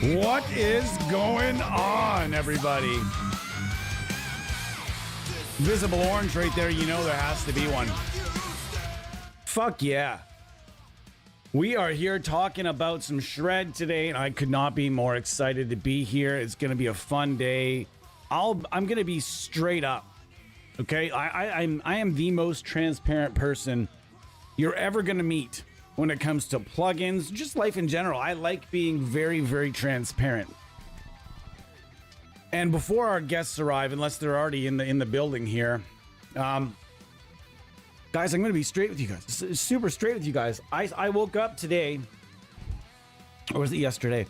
What is going on, everybody? Visible orange right there, you know there has to be one. Fuck yeah. We are here talking about some shred today, and I could not be more excited to be here. It's going to be a fun day. I'm going to be straight up. Okay? I am the most transparent person you're ever going to meet when it comes to plugins, just life in general. I like being very, very transparent. And before our guests arrive, unless they're already in the building here, guys, I'm going to be straight with you guys. Super straight with you guys. I woke up today, or was it yesterday?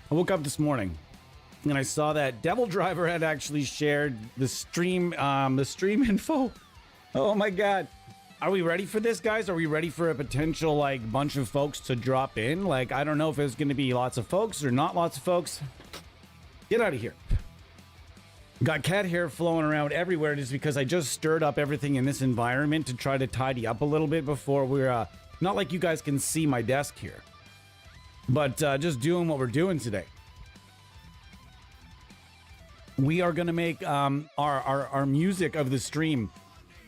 I woke up this morning, and I saw that Devildriver had actually shared the stream info. Oh my god. Are we ready for this, guys? Are we ready for a potential, like, bunch of folks to drop in? Like, I don't know if there's going to be lots of folks or not lots of folks. Get out of here. Got cat hair flowing around everywhere just because I just stirred up everything in this environment to try to tidy up a little bit before we're, not like you guys can see my desk here, but just doing what we're doing today. We are going to make our music of the stream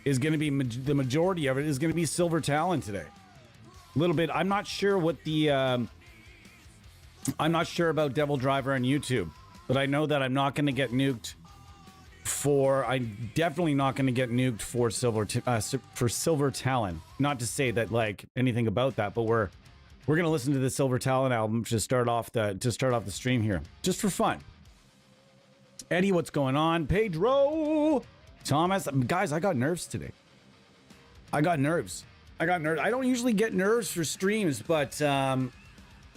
is going to be the majority of it is going to be Silver Talon today. A little bit. I'm not sure what the I'm not sure about Devildriver on YouTube, but I know that I'm not going to get nuked I'm definitely not going to get nuked for Silver Talon. Not to say that like anything about that, but we're going to listen to the Silver Talon album to start off the stream here, just for fun. Eddie, what's going on? Pedro, Thomas, guys, I got nerves today. I got nerves. I don't usually get nerves for streams, but I'm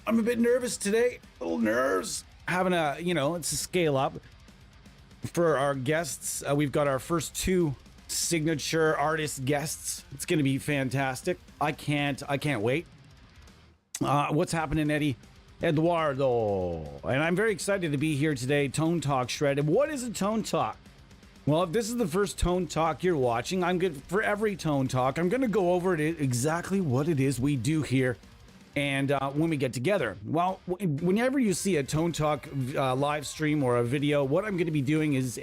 a bit nervous today. Little nerves. Having it's a scale up. For our guests, we've got our first two signature artist guests. It's going to be fantastic. I can't wait. What's happening, Eddie? Eduardo. And I'm very excited to be here today. Tone Talk Shredded. What is a Tone Talk? Well, if this is the first Tone Talk you're watching, I'm good for every Tone Talk. I'm going to go over it exactly what it is we do here. And when we get together, well, whenever you see a Tone Talk live stream or a video, what I'm going to be doing is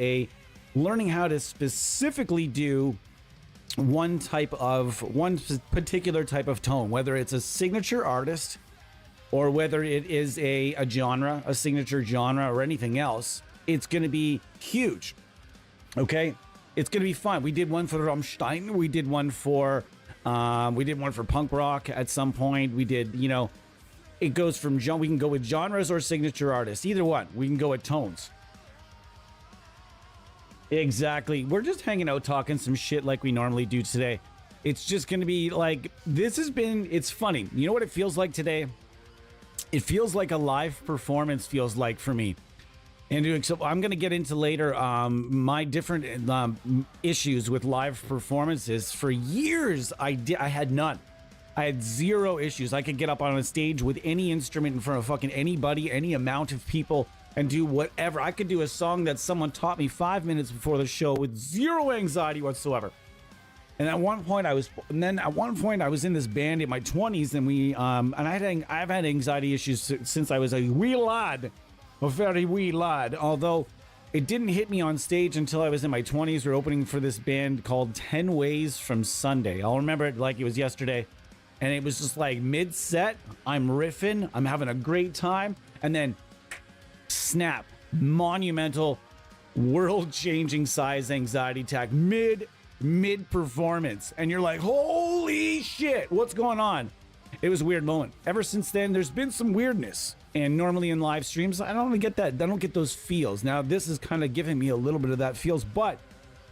learning how to specifically do one particular type of tone, whether it's a signature artist or whether it is a genre, a signature genre or anything else. It's going to be huge. Okay, it's going to be fun. We did one for Rammstein. We did one for punk rock at some point. We did, it goes from we can go with genres or signature artists. Either one. We can go with tones. Exactly. We're just hanging out talking some shit like we normally do today. It's just going to be like, it's funny. You know what it feels like today? It feels like a live performance feels like for me. And so I'm going to get into later my different issues with live performances. For years, I had none. I had zero issues. I could get up on a stage with any instrument in front of fucking anybody, any amount of people, and do whatever. I could do a song that someone taught me 5 minutes before the show with zero anxiety whatsoever. And at one point I was in this band in my 20s, and I've had anxiety issues since I was a wee lad. A very wee lad, although it didn't hit me on stage until I was in my 20s. We're opening for this band called 10 Ways from Sunday. I'll remember it like it was yesterday. And it was just like mid-set, I'm riffing, I'm having a great time, and then snap, monumental, world-changing size anxiety attack mid-performance. And you're like, holy shit, what's going on? It was a weird moment. Ever since then, there's been some weirdness. And normally in live streams, I don't get that. I don't get those feels. Now, this is kind of giving me a little bit of that feels, but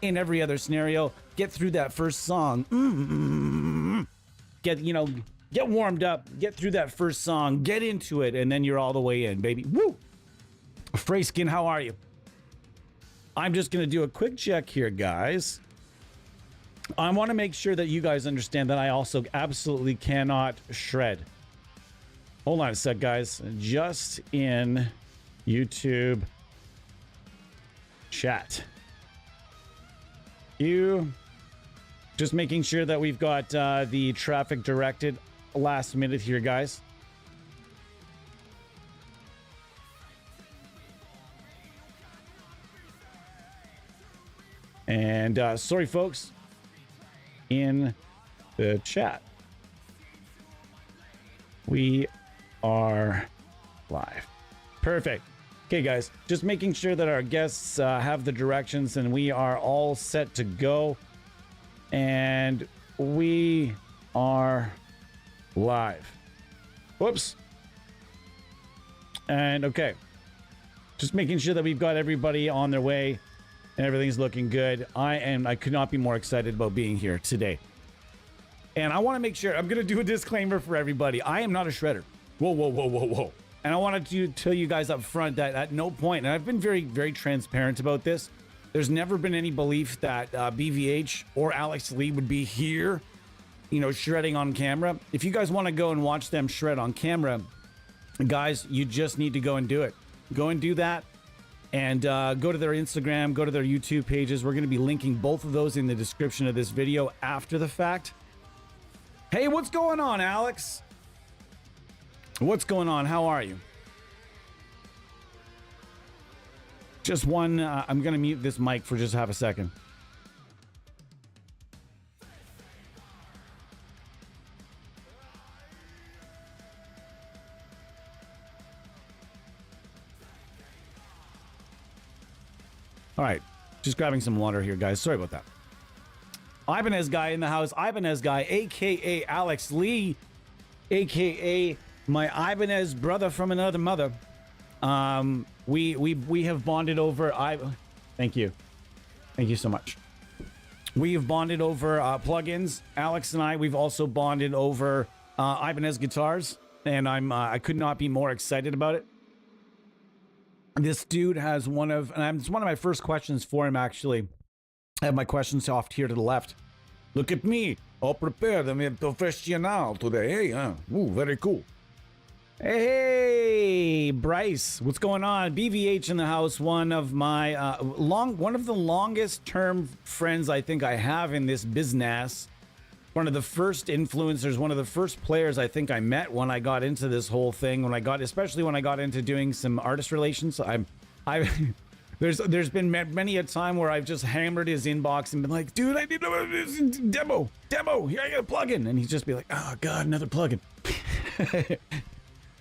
in every other scenario, get through that first song. Get warmed up, get through that first song, get into it, and then you're all the way in, baby. Woo! Freyskin, how are you? I'm just going to do a quick check here, guys. I want to make sure that you guys understand that I also absolutely cannot shred. Hold on a sec, guys. Just in YouTube chat. Just making sure that we've got the traffic directed last minute here, guys. And sorry, folks, in the chat. We are live. Perfect. Okay, guys, just making sure that our guests have the directions and we are all set to go. And we are live. Whoops. And okay, just making sure that we've got everybody on their way and everything's looking good. I could not be more excited about being here today. And I want to make sure, I'm going to do a disclaimer for everybody. I am not a shredder. Whoa, whoa, whoa, whoa, whoa. And I wanted to tell you guys up front that at no point, and I've been very, very transparent about this, there's never been any belief that BVH or Alex Lee would be here, you know, shredding on camera. If you guys want to go and watch them shred on camera, guys, you just need to go and do it. Go and do that. And go to their Instagram, go to their YouTube pages. We're going to be linking both of those in the description of this video after the fact. Hey, what's going on, Alex? What's going on? How are you? Just one, I'm going to mute this mic for just half a second. All right, just grabbing some water here, guys. Sorry about that. Ibanez guy in the house. Ibanez guy, a.k.a. Alex Lee, a.k.a. my Ibanez brother from another mother. We have bonded over. Thank you so much. We have bonded over plugins. Alex and I. We've also bonded over Ibanez guitars, and I could not be more excited about it. This dude has one of, and it's one of my first questions for him, actually. I have my questions off here to the left. Look at me, all prepared. I'm a professional today. Hey, ooh, very cool. Hey, Bryce, what's going on? BVH in the house. One of my one of the longest term friends I think I have in this business. One of the first influencers, one of the first players I think I met when I got into this whole thing. Especially when I got into doing some artist relations. There's been many a time where I've just hammered his inbox and been like, dude, I need a demo. Here, I got a plugin, and he'd just be like, oh god, another plugin.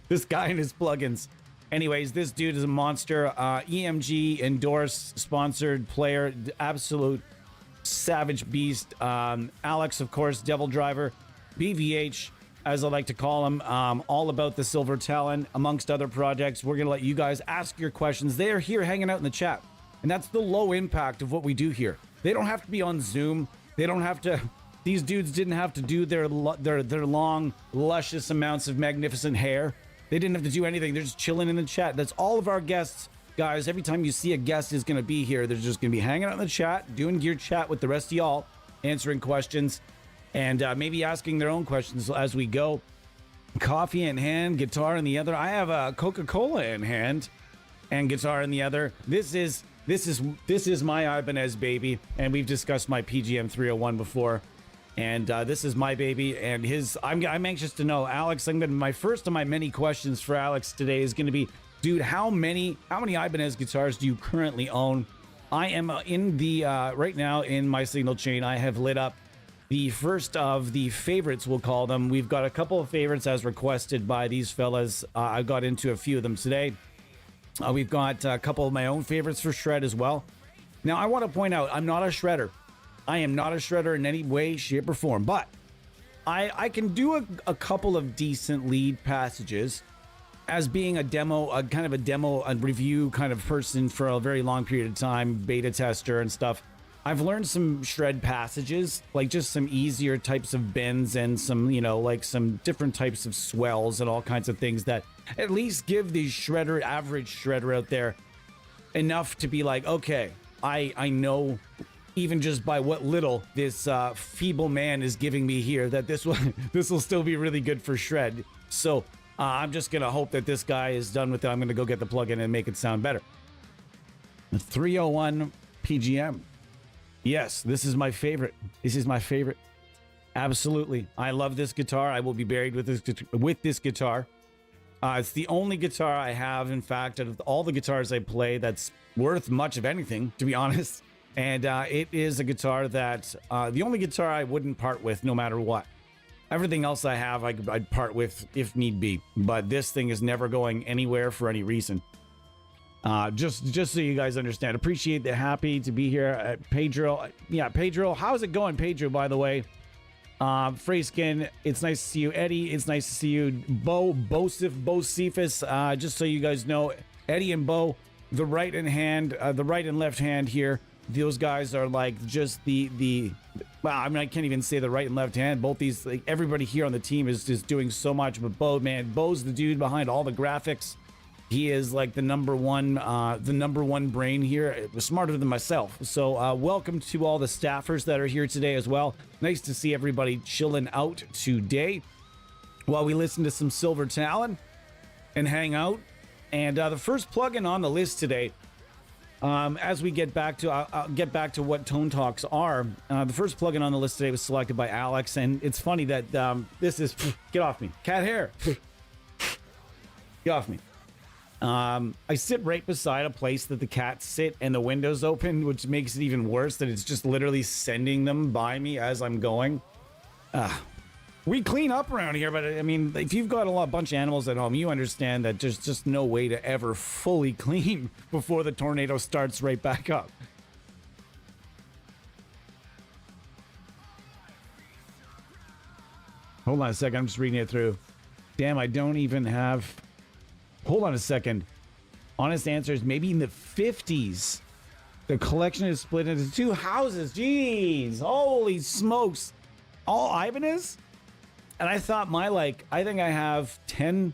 This guy and his plugins. Anyways, this dude is a monster. EMG endorsed, sponsored player, absolute savage beast. Alex, of course, Devildriver, BVH, as I like to call him, all about the Silver Talon, amongst other projects. We're going to let you guys ask your questions. They are here hanging out in the chat. And that's the low impact of what we do here. They don't have to be on Zoom. They don't have to... These dudes didn't have to do their long, luscious amounts of magnificent hair. They didn't have to do anything. They're just chilling in the chat. That's all of our guests. Guys, every time you see a guest is going to be here, they're just going to be hanging out in the chat, doing gear chat with the rest of y'all, answering questions, and maybe asking their own questions as we go. Coffee in hand, guitar in the other. I have a Coca-Cola in hand and guitar in the other. This is my Ibanez baby, and we've discussed my PGM 301 before. And this is my baby, and his. I'm anxious to know, Alex. My first of my many questions for Alex today is going to be, dude, how many Ibanez guitars do you currently own? I am in the right now in my signal chain. I have lit up the first of the favorites, we'll call them. We've got a couple of favorites as requested by these fellas. I got into a few of them today. We've got a couple of my own favorites for shred as well. Now, I want to point out, I'm not a shredder. I am not a shredder in any way, shape, or form, but I can do a couple of decent lead passages as being a review kind of person for a very long period of time, beta tester and stuff. I've learned some shred passages, like just some easier types of bends and some, like some different types of swells and all kinds of things that at least give the average shredder out there enough to be like, okay, I know, even just by what little this feeble man is giving me here, that this will still be really good for shred. So I'm just gonna hope that this guy is done with it. I'm gonna go get the plugin and make it sound better. The 301 PGM. Yes, this is my favorite. This is my favorite. Absolutely, I love this guitar. I will be buried with this guitar. It's the only guitar I have, in fact, out of all the guitars I play, that's worth much of anything, to be honest. And it is a guitar that the only guitar I wouldn't part with no matter what. Everything else I have, I'd part with if need be. But this thing is never going anywhere for any reason. Just so you guys understand. Appreciate the happy to be here. Pedro. Yeah, Pedro. How's it going, Pedro, by the way? Freyskin, it's nice to see you. Eddie, it's nice to see you. Bo Cephas, just so you guys know, Eddie and Bo, the right and left hand here, those guys are like just well, I mean, I can't even say the right and left hand. Both these, like, everybody here on the team is just doing so much. But Bo, man, Bo's the dude behind all the graphics. He is like the number one brain here. It was smarter than myself. So welcome to all the staffers that are here today as well. Nice to see everybody chilling out today while we listen to some Silver Talon and hang out. And the first plugin on the list today, as we get back to, I'll get back to what Tone Talks are. The first plugin on the list today was selected by Alex, and it's funny that this is get off me, cat hair, get off me. I sit right beside a place that the cats sit and the window's open, which makes it even worse that it's just literally sending them by me as I'm going. We clean up around here, but I mean, if you've got a bunch of animals at home, you understand that there's just no way to ever fully clean before the tornado starts right back up. Hold on a second, I'm just reading it through. Damn, I don't even have... Hold on a second. Honest answer is maybe in the 50s. The collection is split into 2 houses. Jeez, holy smokes. All Ibanez? And I thought I think I have 10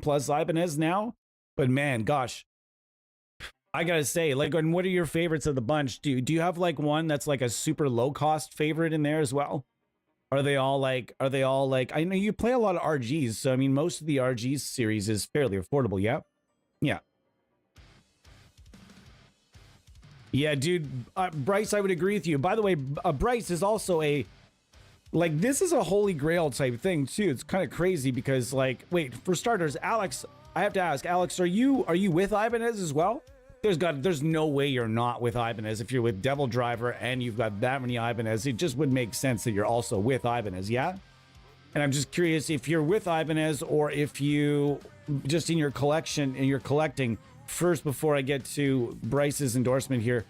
plus Ibanez now. But man, gosh, I gotta say, like, and what are your favorites of the bunch? Do you have like one that's like a super low cost favorite in there as well? Are they all like, I know you play a lot of RGs, so I mean, most of the RGs series is fairly affordable, yeah? Yeah. Yeah, dude, Bryce, I would agree with you. By the way, Bryce is also like, this is a holy grail type thing too. It's kind of crazy because, like, wait, for starters, Alex, I have to ask, Alex, are you with Ibanez as well? There's no way you're not with Ibanez. If you're with Devildriver and you've got that many Ibanez, it just would make sense that you're also with Ibanez, yeah? And I'm just curious if you're with Ibanez or if you just in your collection and you're collecting. First, before I get to Bryce's endorsement here,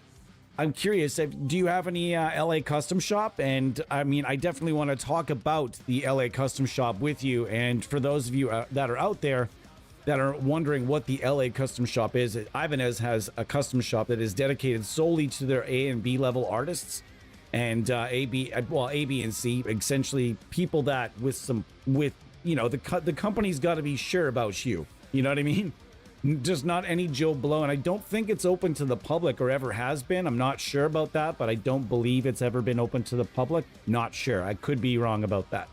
I'm curious, do you have any LA Custom Shop? And I mean, I definitely want to talk about the LA Custom Shop with you. And for those of you that are out there that are wondering what the LA Custom Shop is, Ibanez has a custom shop that is dedicated solely to their A and B level artists. And A, B, and C, essentially people that you know, the company's got to be sure about you. You know what I mean? Just not any Joe Blow. And I don't think it's open to the public or ever has been. I'm not sure about that, but I don't believe it's ever been open to the public. Not sure. I could be wrong about that.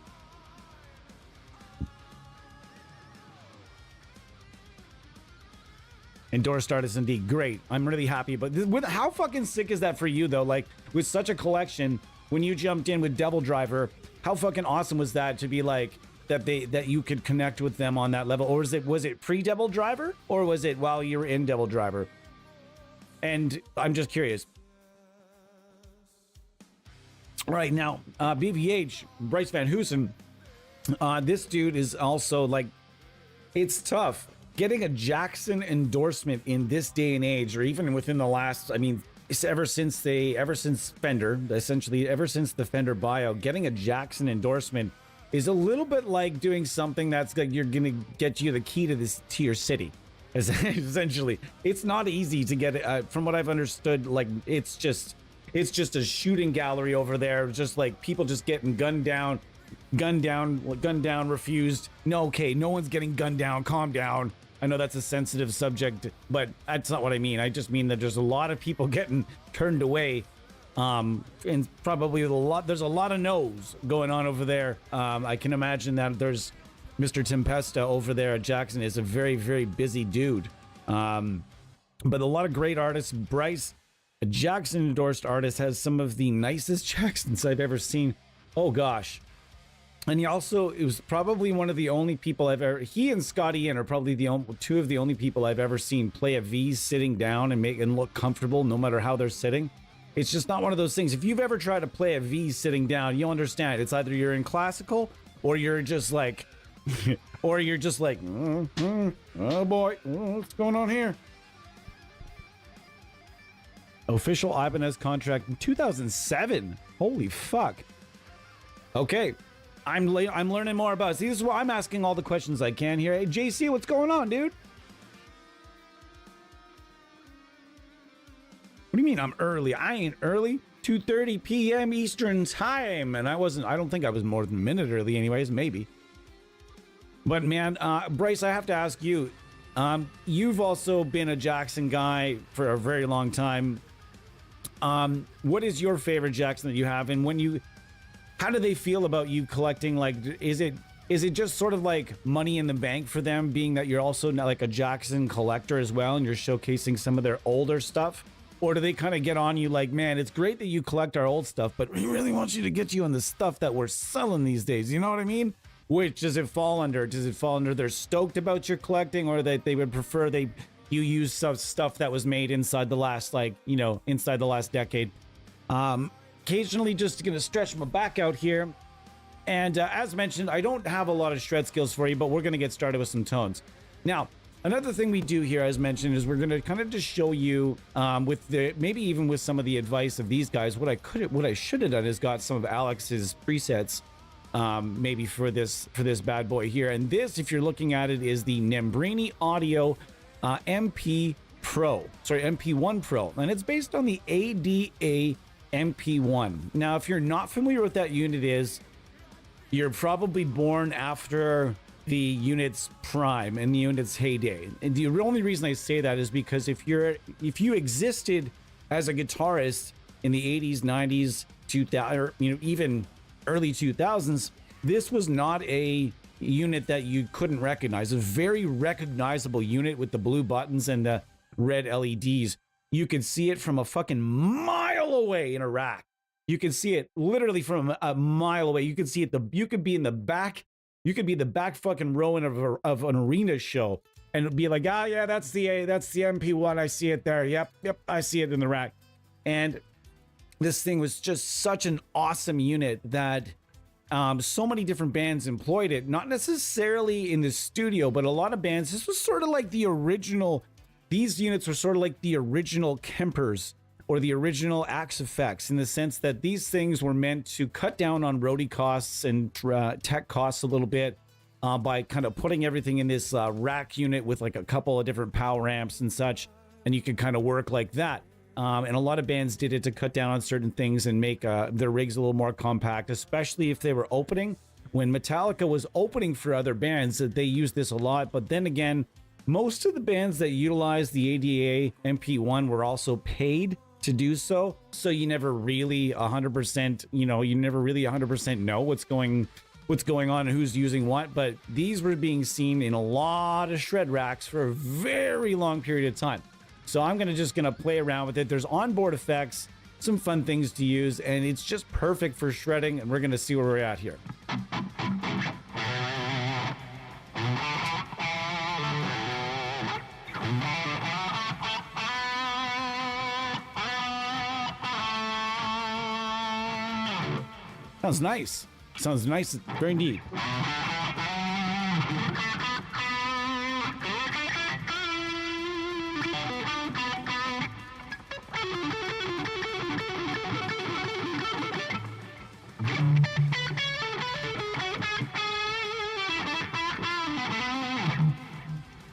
Endorsed artist indeed. Great. I'm really happy. But how fucking sick is that for you, though? Like, with such a collection, when you jumped in with Devildriver, how fucking awesome was that to be like, that you could connect with them on that level? Or was it pre-Devildriver? Or was it while you were in Devildriver? And I'm just curious. Right now, BVH, Bryce Vanhoosen, this dude is also like, it's tough. Getting a Jackson endorsement in this day and age, or even within the last, I mean, ever since Fender, essentially ever since the Fender buyout, getting a Jackson endorsement is a little bit like doing something that's like you're gonna get you the key to your city. Essentially, it's not easy to get. From what I've understood, like it's just a shooting gallery over there. Just like people just getting gunned down, refused. No, okay, no one's getting gunned down. Calm down. I know that's a sensitive subject, but that's not what I mean. I just mean that there's a lot of people getting turned away. And probably there's a lot of no's going on over there. I can imagine that there's Mr. Tempesta over there at Jackson is a very, very busy dude. But a lot of great artists. Bryce, a Jackson endorsed artist, has some of the nicest Jacksons I've ever seen. Oh gosh. And he also, it was probably one of the only people I've ever, he and Scotty Ian are probably two of the only people I've ever seen play a V sitting down and make and look comfortable no matter how they're sitting. It's just not one of those things. If you've ever tried to play a V sitting down, you'll understand. It's either you're in classical or you're just like, or you're just like, oh boy, what's going on here? Official Ibanez contract in 2007. Holy fuck. Okay. I'm learning more about it. See, this is why I'm asking all the questions I can here. Hey, JC, what's going on, dude? What do you mean I'm early? I ain't early. 2:30 p.m. Eastern time. And I don't think I was more than a minute early anyways, maybe. But man, Bryce, I have to ask you, you've also been a Jackson guy for a very long time. What is your favorite Jackson that you have? And how do they feel about you collecting? Like, is it just sort of like money in the bank for them, being that you're also not like a Jackson collector as well, and you're showcasing some of their older stuff? Or do they kind of get on you like, man, it's great that you collect our old stuff, but we really want you to get you on the stuff that we're selling these days? You know what I mean? Which does it fall under? Does it fall under they're stoked about your collecting, or that they would prefer you use some stuff that was made inside the last, inside the last decade? Occasionally just gonna stretch my back out here. And as mentioned, I don't have a lot of shred skills for you, but we're gonna get started with some tones. Now, another thing we do here, as mentioned, is we're gonna kind of just show you maybe even with some of the advice of these guys, what I should have done is got some of Alex's presets maybe for this bad boy here. And this, if you're looking at it, is the Nembrini Audio MP1 Pro, and it's based on the ADA MP1. Now, if you're not familiar with that unit you're probably born after the unit's prime and the unit's heyday. And the only reason I say that is because if you existed as a guitarist in the 80s, 90s, 2000, or even early 2000s, this was not a unit that you couldn't recognize. A very recognizable unit with the blue buttons and the red LEDs. You could see it from a fucking mile away in a rack. You could see it literally from a mile away. You could see it. You could be in the back. You could be the back fucking row of an arena show and be like, oh yeah, that's the MP1. I see it there. Yep, I see it in the rack. And this thing was just such an awesome unit that so many different bands employed it. Not necessarily in the studio, but a lot of bands. This was sort of like the original. These units were sort of like the original Kempers or the original Axe Effects, in the sense that these things were meant to cut down on roadie costs and tech costs a little bit by kind of putting everything in this rack unit with like a couple of different power amps and such, and you could kind of work like that. And a lot of bands did it to cut down on certain things and make their rigs a little more compact, especially if they were opening. When Metallica was opening for other bands, they used this a lot. But then again, most of the bands that utilized the ADA MP1 were also paid to do so. So you never really 100%, you never really 100% know what's going on and who's using what. But these were being seen in a lot of shred racks for a very long period of time. So I'm just gonna play around with it. There's onboard effects, some fun things to use, and it's just perfect for shredding. And we're gonna see where we're at here. Sounds nice. Sounds nice. Very neat.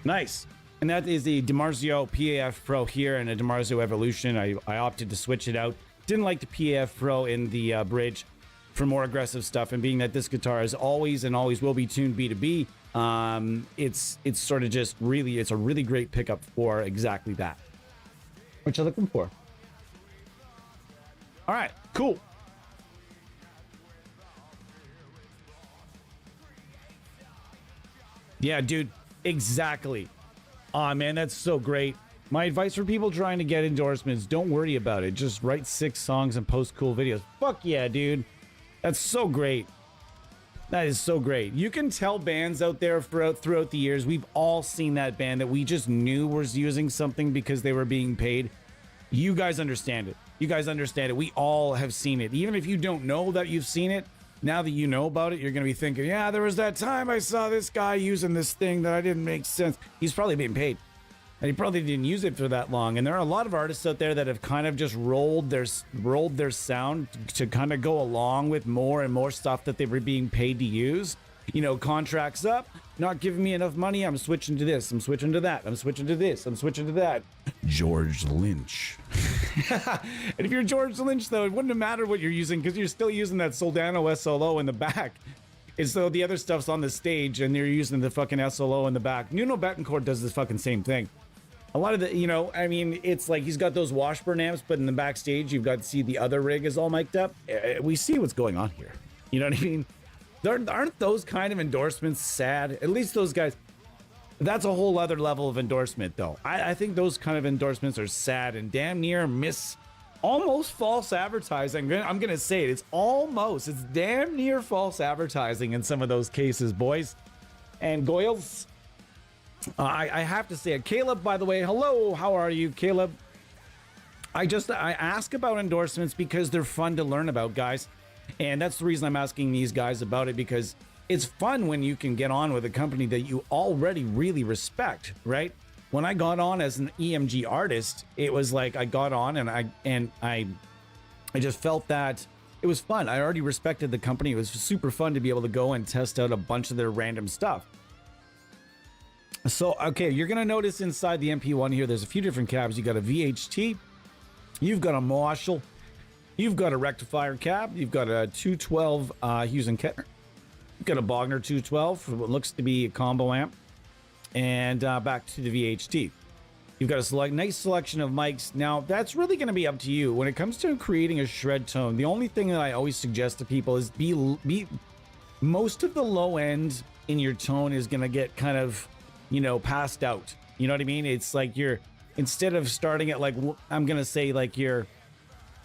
Nice. And that is the DiMarzio PAF Pro here and a DiMarzio Evolution. I opted to switch it out. Didn't like the PAF Pro in the bridge for more aggressive stuff, and being that this guitar is always and always will be tuned B2B, it's sort of just really, it's a really great pickup for exactly that, which I'm looking for. All right, cool. Yeah, dude, exactly. Aw, man, that's so great. My advice for people trying to get endorsements, don't worry about it. Just write 6 songs and post cool videos. Fuck yeah, dude. That's so great. That is so great. You can tell bands out there throughout the years. We've all seen that band that we just knew was using something because they were being paid. You guys understand it. You guys understand it. We all have seen it. Even if you don't know that you've seen it, now that you know about it, you're going to be thinking, yeah, there was that time I saw this guy using this thing that I didn't make sense. He's probably being paid. And he probably didn't use it for that long. And there are a lot of artists out there that have kind of just rolled their sound to kind of go along with more and more stuff that they were being paid to use. You know, contracts up, not giving me enough money. I'm switching to this. I'm switching to that. I'm switching to this. I'm switching to that. George Lynch. And if you're George Lynch, though, it wouldn't have mattered what you're using because you're still using that Soldano SLO in the back. And so the other stuff's on the stage and they're using the fucking SLO in the back. Nuno Betancourt does this fucking same thing. A lot of the, you know, I mean, it's like he's got those Washburn amps, but in the backstage, you've got to see the other rig is all mic'd up. We see what's going on here. You know what I mean? Aren't those kind of endorsements sad? At least those guys, that's a whole other level of endorsement, though. I think those kind of endorsements are sad and damn near almost false advertising. I'm going to say it. It's damn near false advertising in some of those cases, boys and goyles. I have to say it. Caleb, by the way, hello. How are you, Caleb? I ask about endorsements because they're fun to learn about, guys. And that's the reason I'm asking these guys about it, because it's fun when you can get on with a company that you already really respect, right? When I got on as an EMG artist, it was like I got on and I just felt that it was fun. I already respected the company. It was super fun to be able to go and test out a bunch of their random stuff. So, okay, you're going to notice inside the MP1 here, there's a few different cabs. You got a VHT, you've got a Marshall, you've got a rectifier cab, you've got a 212 Hughes and Kettner, you've got a Bogner 212 for what looks to be a combo amp, and back to the VHT. You've got a nice selection of mics. Now, that's really going to be up to you. When it comes to creating a shred tone, the only thing that I always suggest to people is be most of the low end in your tone is going to get kind of, you know, passed out. You know what I mean? It's like instead of starting at like, I'm going to say like your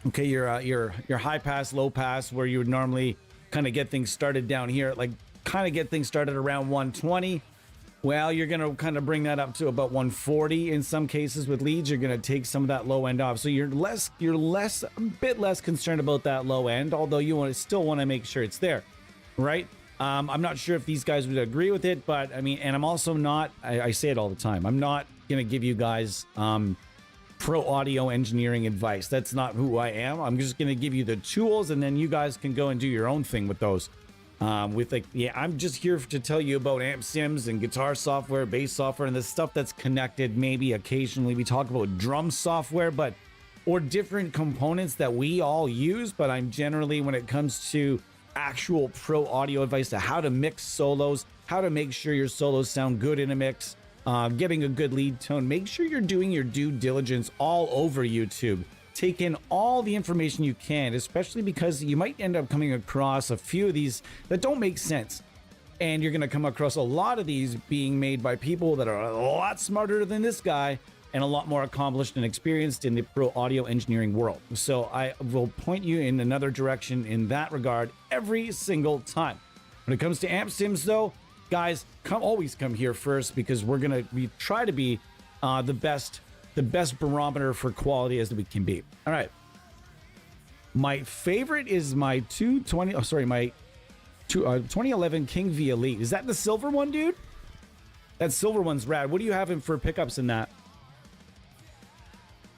high pass, low pass, where you would normally kind of get things started down here, like kind of get things started around 120. Well, you're going to kind of bring that up to about 140 in some cases with leads. You're going to take some of that low end off. So you're a bit less concerned about that low end, although you still want to make sure it's there, right? I'm not sure if these guys would agree with it, but I mean, and I'm also not, I say it all the time, I'm not going to give you guys pro audio engineering advice. That's not who I am. I'm just going to give you the tools, and then you guys can go and do your own thing with those. I'm just here to tell you about amp sims and guitar software, bass software, and the stuff that's connected. Maybe occasionally we talk about drum software, or different components that we all use. But I'm generally, when it comes to actual pro audio advice to how to mix solos, how to make sure your solos sound good in a mix, getting a good lead tone, make sure you're doing your due diligence all over YouTube. Take in all the information you can, especially because you might end up coming across a few of these that don't make sense. And you're going to come across a lot of these being made by people that are a lot smarter than this guy and a lot more accomplished and experienced in the pro audio engineering world. So I will point you in another direction in that regard every single time. When it comes to amp sims, though, guys, always come here first, because we try to be the best barometer for quality as we can be. All right. My favorite is my 2011 King V Elite. Is that the silver one, dude? That silver one's rad. What do you have for pickups in that?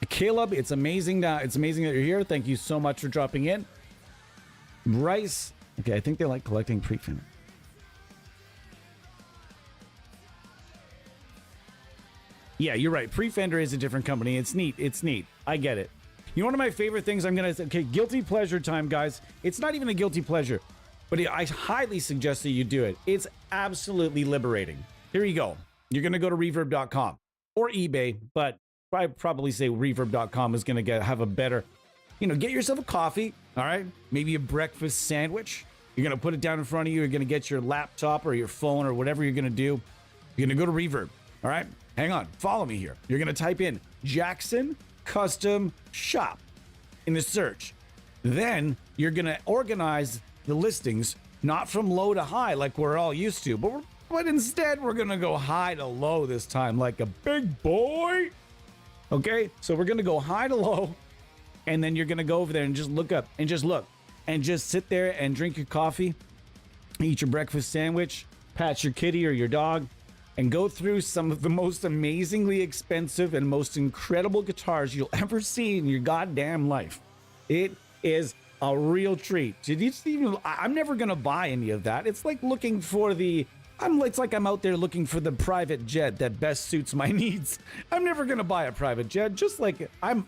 Caleb, it's amazing that you're here. Thank you so much for dropping in. Bryce, okay, I think they like collecting pre-fin. Yeah, you're right. Pre-Fender is a different company. It's neat. I get it. You know, one of my favorite things I'm going to say, okay, guilty pleasure time, guys. It's not even a guilty pleasure, but I highly suggest that you do it. It's absolutely liberating. Here you go. You're going to go to reverb.com or eBay, but I'd probably say reverb.com is going to have a better, get yourself a coffee. All right. Maybe a breakfast sandwich. You're going to put it down in front of you. You're going to get your laptop or your phone or whatever you're going to do. You're going to go to Reverb. All right. Hang on, follow me here. You're going to type in Jackson Custom Shop in the search. Then you're going to organize the listings not from low to high like we're all used to, but instead we're gonna go high to low this time like a big boy. Okay, so we're gonna go high to low, and then you're gonna go over there and just look up and just look and just sit there and drink your coffee, eat your breakfast sandwich, pat your kitty or your dog, and go through some of the most amazingly expensive and most incredible guitars you'll ever see in your goddamn life. It is a real treat. I'm never gonna buy any of that. It's like looking for it's like I'm out there looking for the private jet that best suits my needs. I'm never gonna buy a private jet, just like I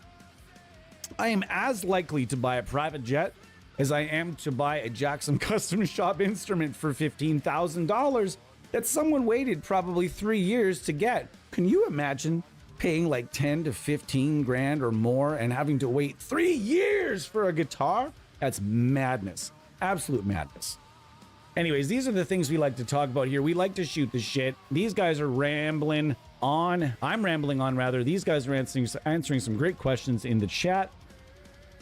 am as likely to buy a private jet as I am to buy a Jackson Custom Shop instrument for $15,000 that someone waited probably 3 years to get. Can you imagine paying like 10 to 15 grand or more and having to wait 3 years for a guitar? That's madness. Absolute madness. Anyways, these are the things we like to talk about here. We like to shoot the shit. These guys are rambling on. I'm rambling on, rather. These guys are answering some great questions in the chat.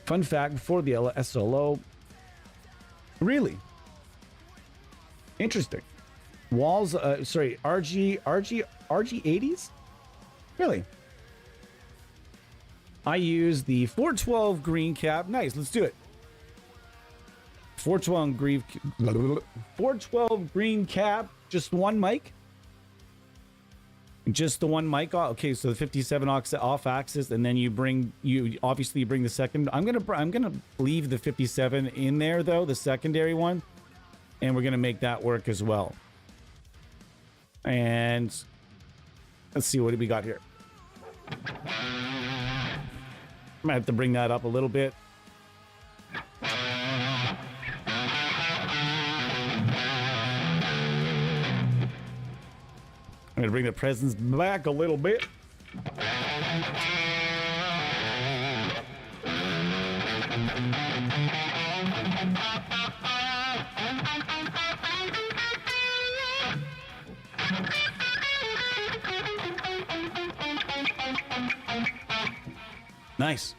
Fun fact for the SLO. Really? Interesting. Walls, RG80s? Really? I use the 412 green cap. Nice, let's do it. 412 green cap, just one mic. Just the one mic. Okay, so the 57 off axis, and then you obviously bring the second. I'm gonna leave the 57 in there though, the secondary one, and we're gonna make that work as well. And let's see, what do we got here? I might have to bring that up a little bit. I'm gonna bring the presence back a little bit. Nice.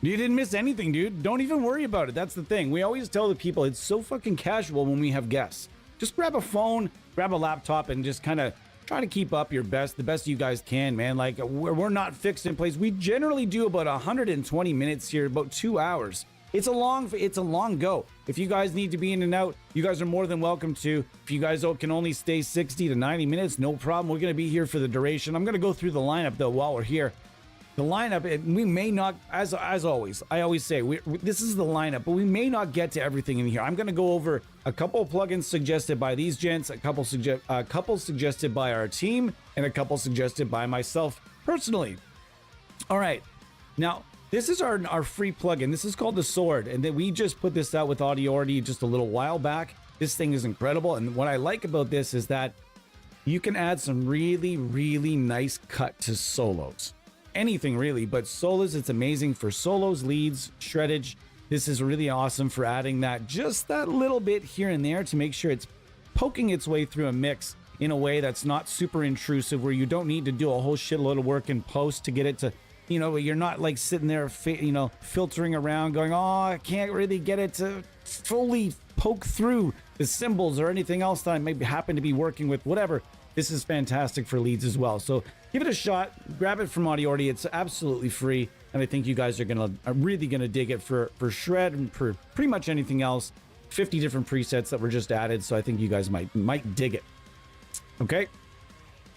You didn't miss anything, dude. Don't even worry about it. That's the thing. We always tell the people it's so fucking casual when we have guests. Just grab a phone, grab a laptop, and just kind of try to keep up the best you guys can, man. Like, we're not fixed in place. We generally do about 120 minutes here, about 2 hours. It's a long go. If you guys need to be in and out, you guys are more than welcome to. If you guys can only stay 60 to 90 minutes, no problem. We're going to be here for the duration. I'm going to go through the lineup, though, while we're here. The lineup, we may not, as always, I always say, this is the lineup, but we may not get to everything in here. I'm going to go over a couple of plugins suggested by these gents, a couple suggested by our team, and a couple suggested by myself personally. All right. Now, this is our free plugin. This is called the Sword, and then we just put this out with Audiority just a little while back. This thing is incredible, and what I like about this is that you can add some really, really nice cut to solos. Anything really, but solos, it's amazing for solos, leads, shreddage. This is really awesome for adding just that little bit here and there to make sure it's poking its way through a mix in a way that's not super intrusive, where you don't need to do a whole shitload of work in post to get it to, you're not like sitting there, filtering around going, oh, I can't really get it to fully poke through the cymbals or anything else that I may happen to be working with, whatever. This is fantastic for leads as well. So give it a shot, grab it from Audiority. It's absolutely free, and I think you guys are really gonna dig it for shred and for pretty much anything else. 50 different presets that were just added, so I think you guys might dig it. Okay.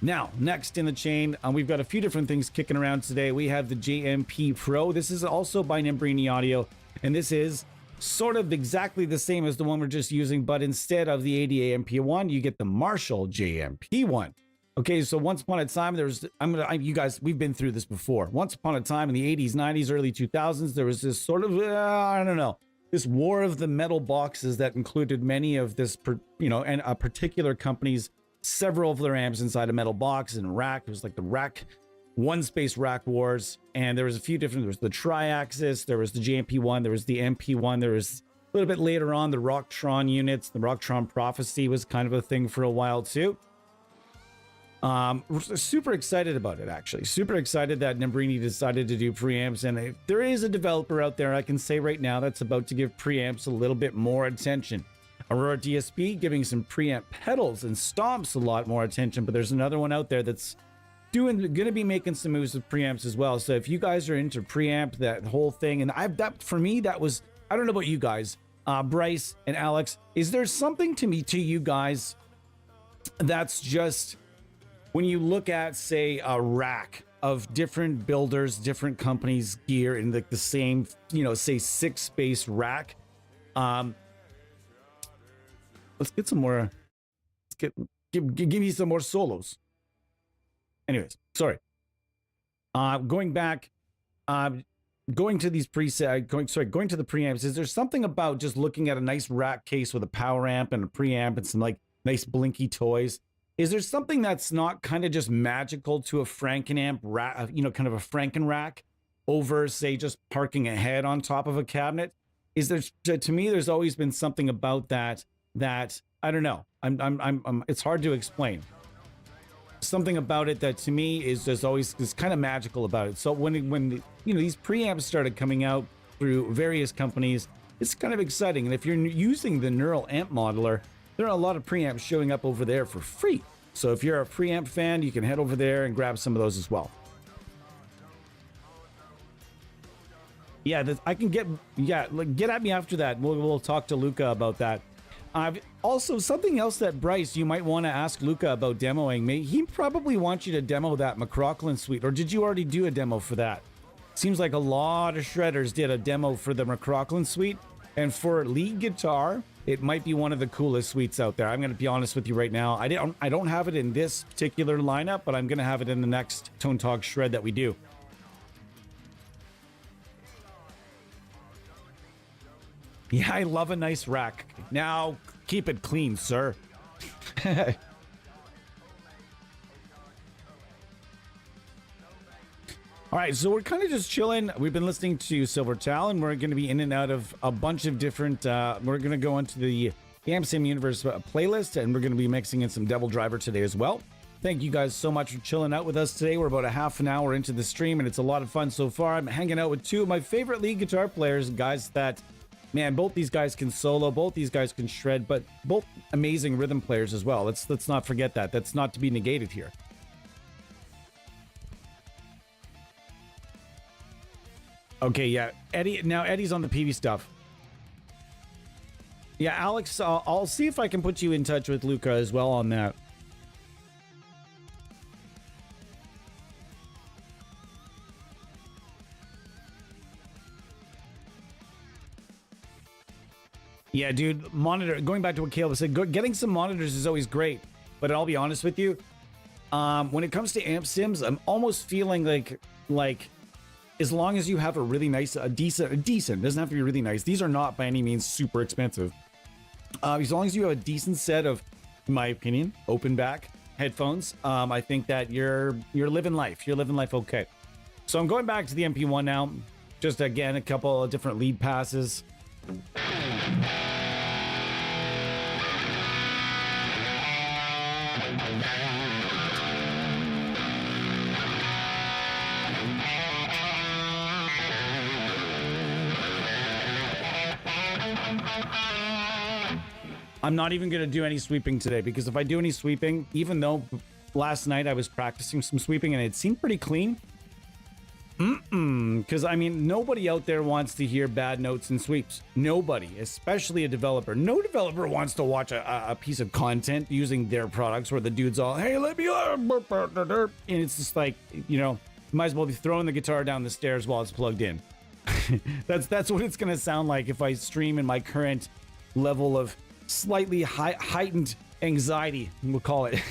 Now, next in the chain, we've got a few different things kicking around today. We have the JMP Pro. This is also by Nembrini Audio, and this is sort of exactly the same as the one we're just using, but instead of the ADA MP1, you get the Marshall JMP1. Okay, so once upon a time, you guys, we've been through this before. Once upon a time in the 80s, 90s, early 2000s, there was this sort of, I don't know, this war of the metal boxes that included many of this, and a particular company's several of their amps inside a metal box and rack. It was like the rack, one space rack wars. And there was a few different, there was the Tri-Axis, there was the JMP1, there was the MP1, there was a little bit later on the Rocktron units. The Rocktron Prophecy was kind of a thing for a while too. Super excited about it, actually. Super excited that Nambrini decided to do preamps. And if there is a developer out there, I can say right now, that's about to give preamps a little bit more attention. Aurora DSP giving some preamp pedals and stomps a lot more attention. But there's another one out there that's gonna be making some moves with preamps as well. So if you guys are into preamp, that whole thing, and for me, that was, I don't know about you guys, Bryce and Alex, is there something to you guys that's just, when you look at, say, a rack of different builders, different companies' gear in the same, say 6-space rack. Let's get some more. Give me some more solos. Anyways, sorry. Going back, going to these preset, going to the preamps. Is there something about just looking at a nice rack case with a power amp and a preamp and some like nice blinky toys? Is there something that's not kind of just magical to a Frankenamp rack, kind of a Franken rack over, say, just parking a head on top of a cabinet? Is there, to me, there's always been something about that I don't know. It's hard to explain. Something about it that to me is just always is kind of magical about it. So when these preamps started coming out through various companies, it's kind of exciting. And if you're using the Neural Amp Modeler, there are a lot of preamps showing up over there for free. So if you're a preamp fan, you can head over there and grab some of those as well. Yeah, I can get at me after that. We'll talk to Luca about that. Also, something else that Bryce, you might want to ask Luca about demoing. He probably wants you to demo that McLaughlin suite, or did you already do a demo for that? Seems like a lot of shredders did a demo for the McLaughlin suite, and for lead guitar, it might be one of the coolest suites out there. I'm going to be honest with you right now. I don't have it in this particular lineup, but I'm going to have it in the next Tone Talk shred that we do. Yeah, I love a nice rack. Now, keep it clean, sir. All right, so we're kind of just chilling. We've been listening to Silver Talon. We're going to be in and out of a bunch of different... we're going to go into the AmSim Universe playlist, and we're going to be mixing in some Devildriver today as well. Thank you guys so much for chilling out with us today. We're about a half an hour into the stream, and it's a lot of fun so far. I'm hanging out with two of my favorite lead guitar players, guys that... Man, both these guys can solo, both these guys can shred, but both amazing rhythm players as well. Let's not forget that. That's not to be negated here. Okay, yeah. Eddie's on the PV stuff. Yeah, Alex, I'll see if I can put you in touch with Luca as well on that. Yeah, dude, monitor, going back to what Caleb said, getting some monitors is always great, but I'll be honest with you, when it comes to amp sims, I'm almost feeling like as long as you have a really nice, a decent, doesn't have to be really nice. These are not by any means super expensive. As long as you have a decent set of, in my opinion, open back headphones, I think that you're living life. You're living life okay. So I'm going back to the MP1 now. Just again, a couple of different lead passes. I'm not even going to do any sweeping today, because if I do any sweeping, even though last night I was practicing some sweeping and it seemed pretty clean, because I mean, nobody out there wants to hear bad notes and sweeps. Nobody, especially a developer. No developer wants to watch a piece of content using their products where the dude's all, hey, let me, and it's just like, might as well be throwing the guitar down the stairs while it's plugged in. That's what it's going to sound like if I stream in my current level of slightly heightened anxiety, we'll call it.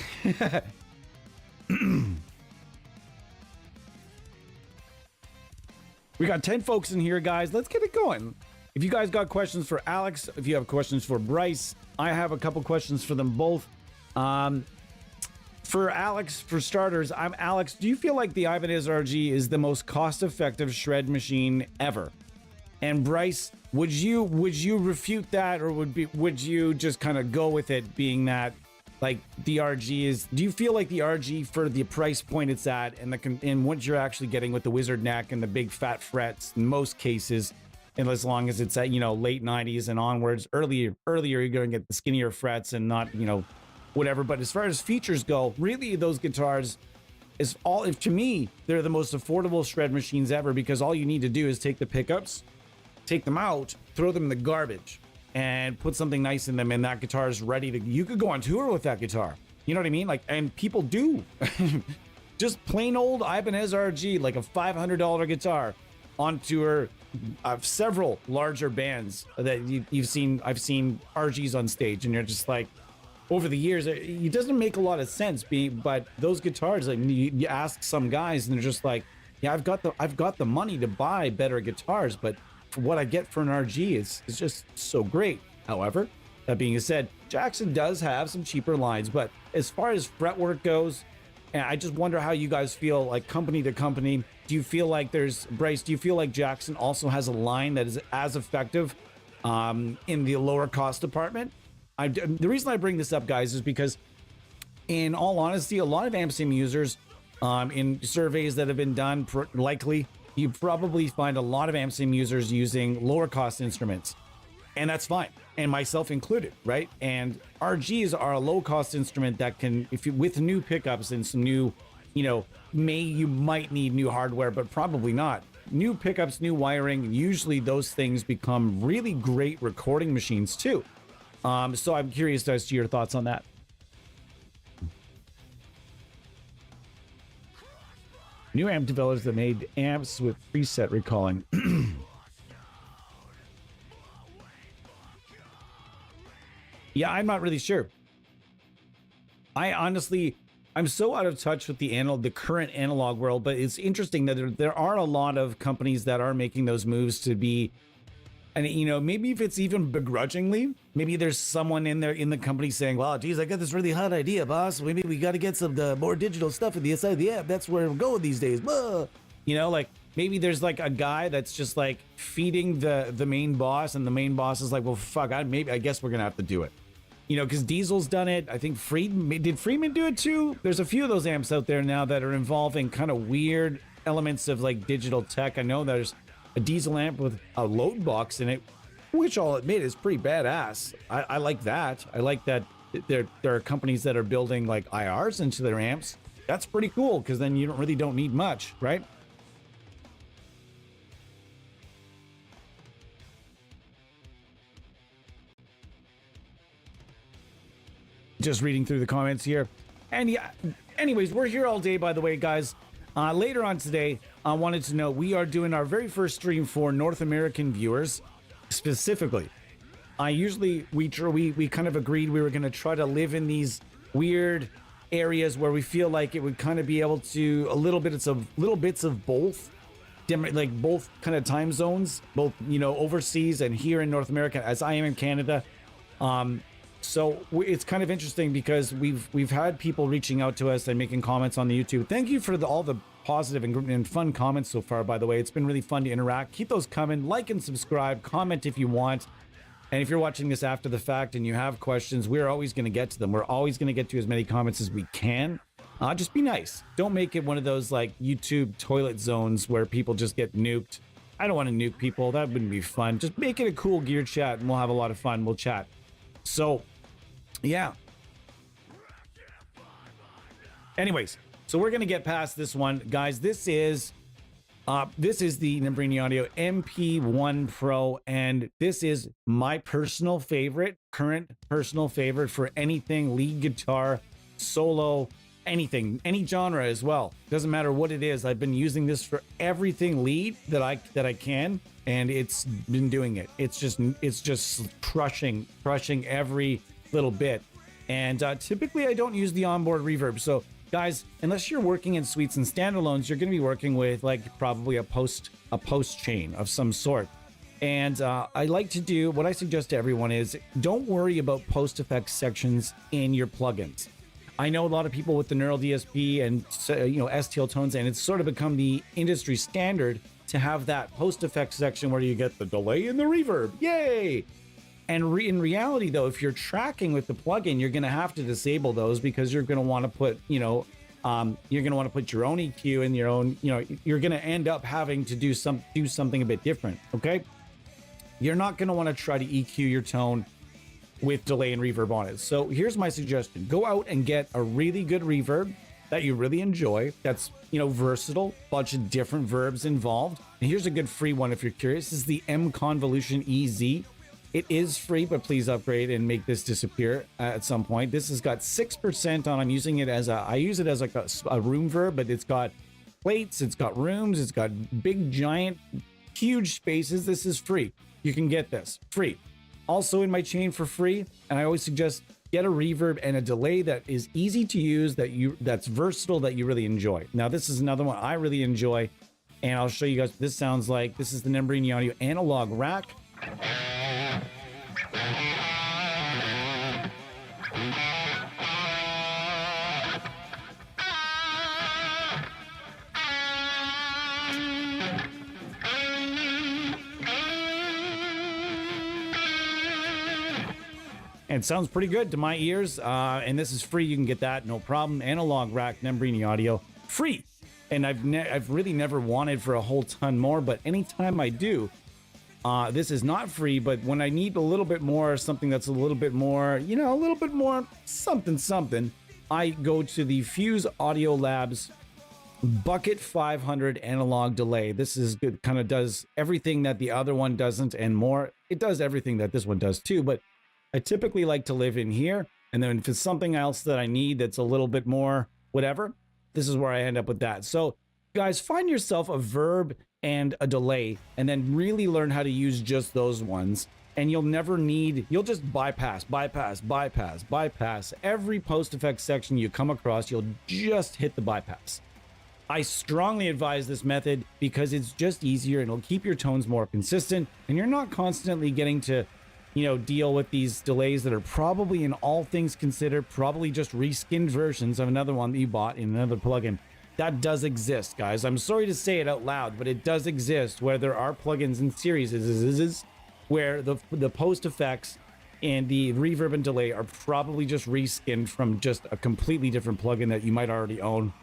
We got 10 folks in here, guys. Let's get it going. If you guys got questions for Alex, if you have questions for Bryce, I have a couple questions for them both. For Alex, for starters, I'm Alex. Do you feel like the Ibanez RG is the most cost-effective shred machine ever? And Bryce, would you refute that, or would you just kind of go with it, being that like the RG is, do you feel like the RG for the price point it's at and what you're actually getting with the wizard neck and the big fat frets in most cases, and as long as it's at, you know, late 90s and onwards, earlier you're going to get the skinnier frets and not, you know, whatever. But as far as features go, really those guitars is all, if to me, they're the most affordable shred machines ever, because all you need to do is take the pickups, take them out, throw them in the garbage, and put something nice in them, and that guitar is ready to, you could go on tour with that guitar. You know what I mean? Like, and people do. Just plain old Ibanez RG, like a $500 guitar on tour. Several larger bands that you've seen, I've seen RGs on stage, and you're just like, over the years, it doesn't make a lot of sense. But those guitars, like you ask some guys, and they're just like, yeah, I've got the money to buy better guitars, but for what I get for an RG is just so great. However, that being said, Jackson does have some cheaper lines, but as far as fretwork goes, and I just wonder how you guys feel, like company to company. Do you feel like Bryce, do you feel like Jackson also has a line that is as effective in the lower cost department? The reason I bring this up, guys, is because in all honesty, a lot of AmpSim users in surveys that have been done, likely, you probably find a lot of AmpSim users using lower cost instruments, and that's fine, and myself included, right? And RGs are a low cost instrument that can, if you, with new pickups and some new, you know, you might need new hardware, but probably not. New pickups, new wiring, usually those things become really great recording machines too. So I'm curious as to your thoughts on that. New amp developers that made amps with preset recalling. Yeah, I'm not really sure. I'm so out of touch with the current analog world, but it's interesting that there are a lot of companies that are making those moves to be, and you know, maybe if it's even begrudgingly, maybe there's someone in there in the company saying, "Wow, geez, I got this really hot idea, boss. Maybe we got to get some more digital stuff in the inside of the app. That's where we're going these days." Blah. You know, like maybe there's like a guy that's just like feeding the main boss, and the main boss is like, "Well, fuck, I guess we're gonna have to do it." You know, because Diesel's done it. I think did Friedman do it too? There's a few of those amps out there now that are involving kind of weird elements of like digital tech. I know there's a Diesel amp with a load box in it, which I'll admit is pretty badass. I like that. I like that there are companies that are building like IRs into their amps. That's pretty cool, because then you don't need much, right? Just reading through the comments here. And yeah, anyways, we're here all day, by the way, guys. Later on today, I wanted to know, we are doing our very first stream for North American viewers, specifically. We kind of agreed we were going to try to live in these weird areas where we feel like it would kind of be able to little bits of both, like both kind of time zones, both, you know, overseas and here in North America, as I am in Canada. So it's kind of interesting because we've had people reaching out to us and making comments on the YouTube. Thank you for all the positive and fun comments so far, by the way. It's been really fun to interact. Keep those coming. Like and subscribe. Comment if you want. And if you're watching this after the fact and you have questions, we're always going to get to them. We're always going to get to as many comments as we can. Just be nice. Don't make it one of those like YouTube toilet zones where people just get nuked. I don't want to nuke people. That wouldn't be fun. Just make it a cool gear chat and we'll have a lot of fun. We'll chat. So, yeah. Anyways, so we're gonna get past this one, guys. This is the Nambrini Audio MP1 Pro, and this is my personal favorite, current personal favorite for anything lead guitar, solo, anything, any genre as well. Doesn't matter what it is. I've been using this for everything lead that I can, and it's been doing it. It's just crushing every little bit. And typically I don't use the onboard reverb. So guys, unless you're working in suites and standalones, you're going to be working with like probably a post chain of some sort. And I like to do, what I suggest to everyone is, don't worry about post effects sections in your plugins. I know a lot of people with the Neural DSP and STL tones, and it's sort of become the industry standard to have that post effects section where you get the delay and the reverb. Yay! And in reality, though, if you're tracking with the plugin, you're going to have to disable those because you're going to want to put, you're going to want to put your own EQ and your own, you're going to end up having to do something a bit different. Okay. You're not going to want to try to EQ your tone with delay and reverb on it. So here's my suggestion. Go out and get a really good reverb that you really enjoy. That's, versatile, bunch of different verbs involved. And here's a good free one if you're curious. This is the M Convolution EZ. It is free, but please upgrade and make this disappear at some point. This has got 6% on. I'm using it as I use it as like a room verb, but it's got plates, it's got rooms, it's got big, giant, huge spaces. This is free. You can get this free. Also in my chain for free, and I always suggest get a reverb and a delay that is easy to use, that's versatile, that you really enjoy. Now, this is another one I really enjoy, and I'll show you guys what this sounds like. This is the Nembrini Audio Analog Rack. And it sounds pretty good to my ears, and this is free. You can get that, no problem. Analog Rack, Nembrini Audio, free. And I've really never wanted for a whole ton more, but anytime I do, this is not free, but when I need a little bit more, something that's a little bit more, a little bit more something, I go to the Fuse Audio Labs Bucket 500 analog delay. This is good, kind of does everything that the other one doesn't and more. It does everything that this one does too, but I typically like to live in here. And then if it's something else that I need that's a little bit more whatever, this is where I end up with that. So guys, find yourself a verb and a delay, and then really learn how to use just those ones. And you'll just bypass every post effects section you come across. You'll just hit the bypass. I strongly advise this method because it's just easier and it'll keep your tones more consistent, and you're not constantly getting to deal with these delays that are probably, in all things considered, probably just reskinned versions of another one that you bought in another plugin. That does exist, guys. I'm sorry to say it out loud, but it does exist where there are plugins and series where the post effects and the reverb and delay are probably just reskinned from just a completely different plugin that you might already own.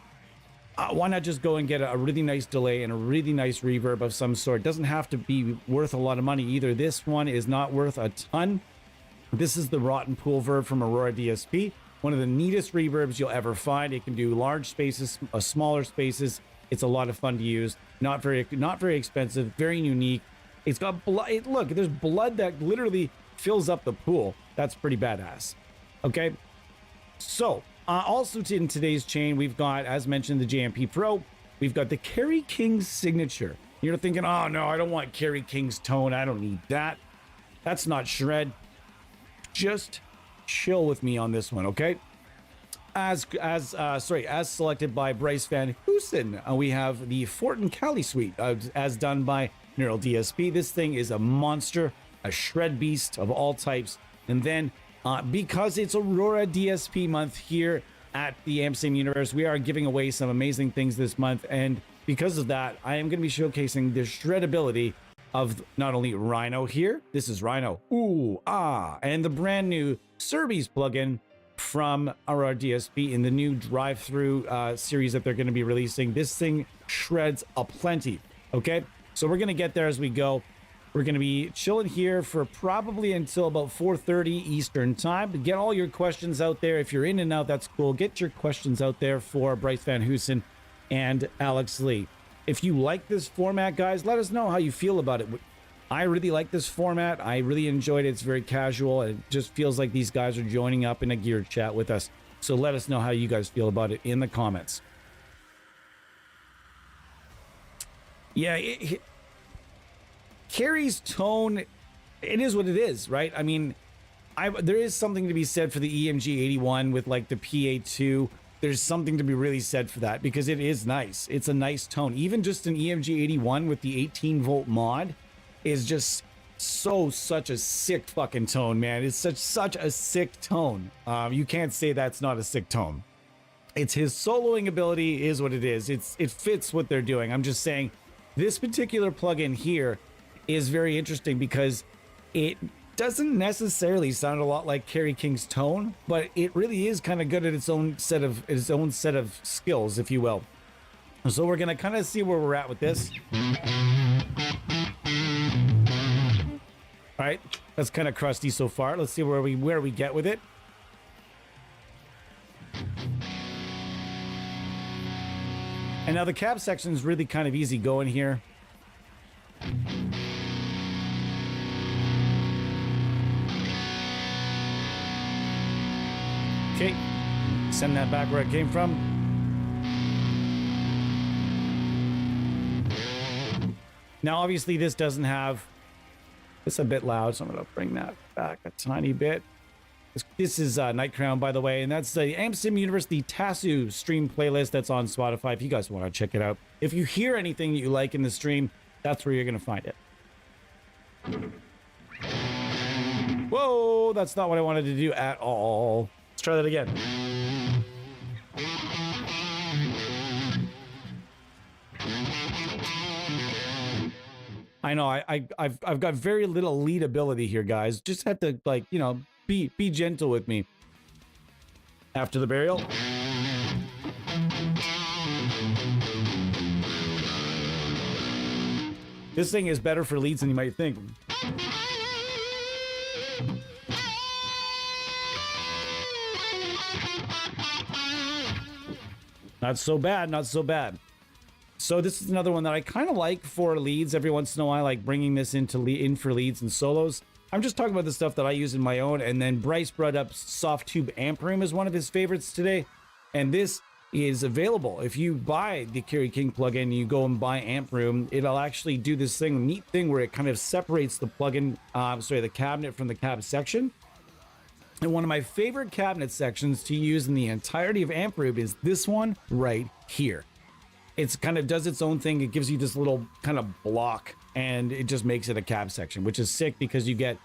Why not just go and get a really nice delay and a really nice reverb of some sort? It doesn't have to be worth a lot of money either. This one is not worth a ton. This is the Rotten Pool Verb from Aurora DSP. One of the neatest reverbs you'll ever find. It can do large spaces, smaller spaces. It's a lot of fun to use. Not very expensive, very unique. It's got blood. Look, there's blood that literally fills up the pool. That's pretty badass. Okay. So, also in today's chain, we've got, as mentioned, the JMP Pro. We've got the Kerry King's Signature. You're thinking, oh no, I don't want Kerry King's tone. I don't need that. That's not shred. Just chill with me on this one, okay? As selected by Bryce Vanhoosen, we have the Fortin Cali Suite, as done by Neural DSP. This thing is a monster, a shred beast of all types. And then because it's Aurora DSP month here at the AmpSam Universe, we are giving away some amazing things this month, and because of that, I am going to be showcasing the shredability of not only Rhino here, this is Rhino, and the brand new Serbies plugin from Aurora DSP in the new drive-through series that they're going to be releasing. This thing shreds aplenty, okay? So we're going to get there as we go. We're going to be chilling here for probably until about 4:30 Eastern time. Get all your questions out there. If you're in and out, that's cool. Get your questions out there for Bryce Vanhoosen and Alex Lee. If you like this format, guys, let us know how you feel about it. I really like this format. I really enjoyed it. It's very casual. It just feels like these guys are joining up in a gear chat with us. So let us know how you guys feel about it in the comments. Yeah, Kerry's tone, it is what it is, right? I mean, there is something to be said for the EMG 81 with like the PA2. There's something to be really said for that because it is nice. It's a nice tone. Even just an EMG 81 with the 18 volt mod is just such a sick fucking tone, man. It's such a sick tone. You can't say that's not a sick tone. It's his soloing ability is what it is. It fits what they're doing. I'm just saying this particular plugin here is very interesting because it doesn't necessarily sound a lot like Kerry King's tone, but it really is kind of good at its own set of skills, if you will. So we're gonna kind of see where we're at with this. All right, that's kind of crusty so far. Let's see where we get with it. And now the cab section is really kind of easy going here. Okay, send that back where it came from. Now, obviously, this doesn't have... It's a bit loud, so I'm going to bring that back a tiny bit. This is Night Crown, by the way, and that's the AmSim Universe, the Tasu stream playlist that's on Spotify if you guys want to check it out. If you hear anything that you like in the stream, that's where you're going to find it. Whoa, that's not what I wanted to do at all. Let's try that again. I know I've got very little lead ability here, guys. Just have to, like, you know, be gentle with me. After the burial. This thing is better for leads than you might think. Not so bad, not so bad. So this is another one that I kind of like for leads. Every once in a while, I like bringing this in for leads and solos. I'm just talking about the stuff that I use in my own. And then Bryce brought up Soft Tube Amp Room as one of his favorites today. And this is available. If you buy the Kerry King plugin, you go and buy Amp Room, it'll actually do this neat thing where it kind of separates the plugin, the cabinet from the cab section. And one of my favorite cabinet sections to use in the entirety of Amp Room is this one right here. It's kind of does its own thing. It gives you this little kind of block, and it just makes it a cab section, which is sick because you get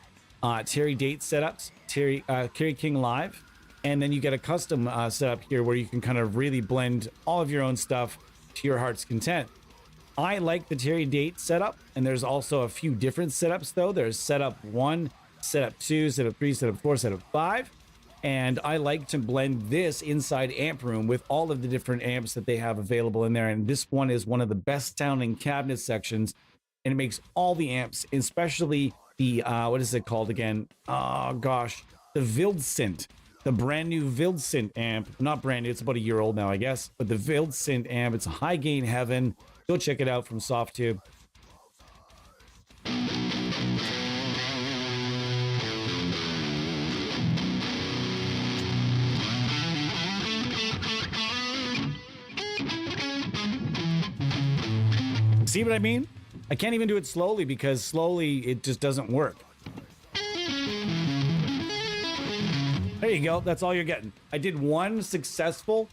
Terry Date setups, Kerry King Live, and then you get a custom setup here where you can kind of really blend all of your own stuff to your heart's content. I like the Terry Date setup, and there's also a few different setups though. There's setup 1, setup 2, setup 3, setup 4, setup 5. And I like to blend this inside Amp Room with all of the different amps that they have available in there. And this one is one of the best sounding cabinet sections. And it makes all the amps, especially the, what is it called again? Oh, gosh. The Vildsynth. The brand new Vildsynth amp. Not brand new, it's about a year old now, I guess. But the Vildsynth amp, it's a high gain heaven. Go check it out from SoftTube. See what I mean? I can't even do it slowly because slowly it just doesn't work. There you go. That's all you're getting. I did one successful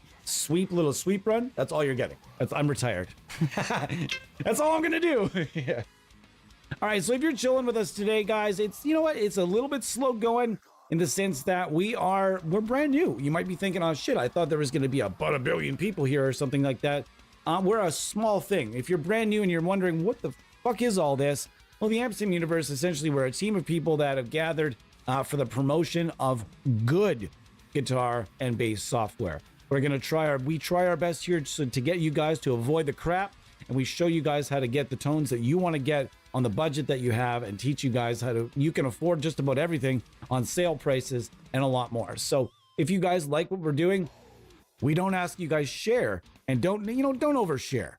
little sweep run. That's all you're getting. I'm retired. That's all I'm going to do. Yeah. All right. So if you're chilling with us today, guys, it's, you know what? It's a little bit slow going in the sense that we're brand new. You might be thinking, oh shit, I thought there was going to be about a billion people here or something like that. We're a small thing. If you're brand new and you're wondering what the fuck is all this, well, the AmSim Universe, essentially, we're a team of people that have gathered for the promotion of good guitar and bass software. We're gonna try our best here to get you guys to avoid the crap, and we show you guys how to get the tones that you want to get on the budget that you have, and teach you guys you can afford just about everything on sale prices and a lot more. So if you guys like what we're doing, we don't ask you guys share. And don't overshare.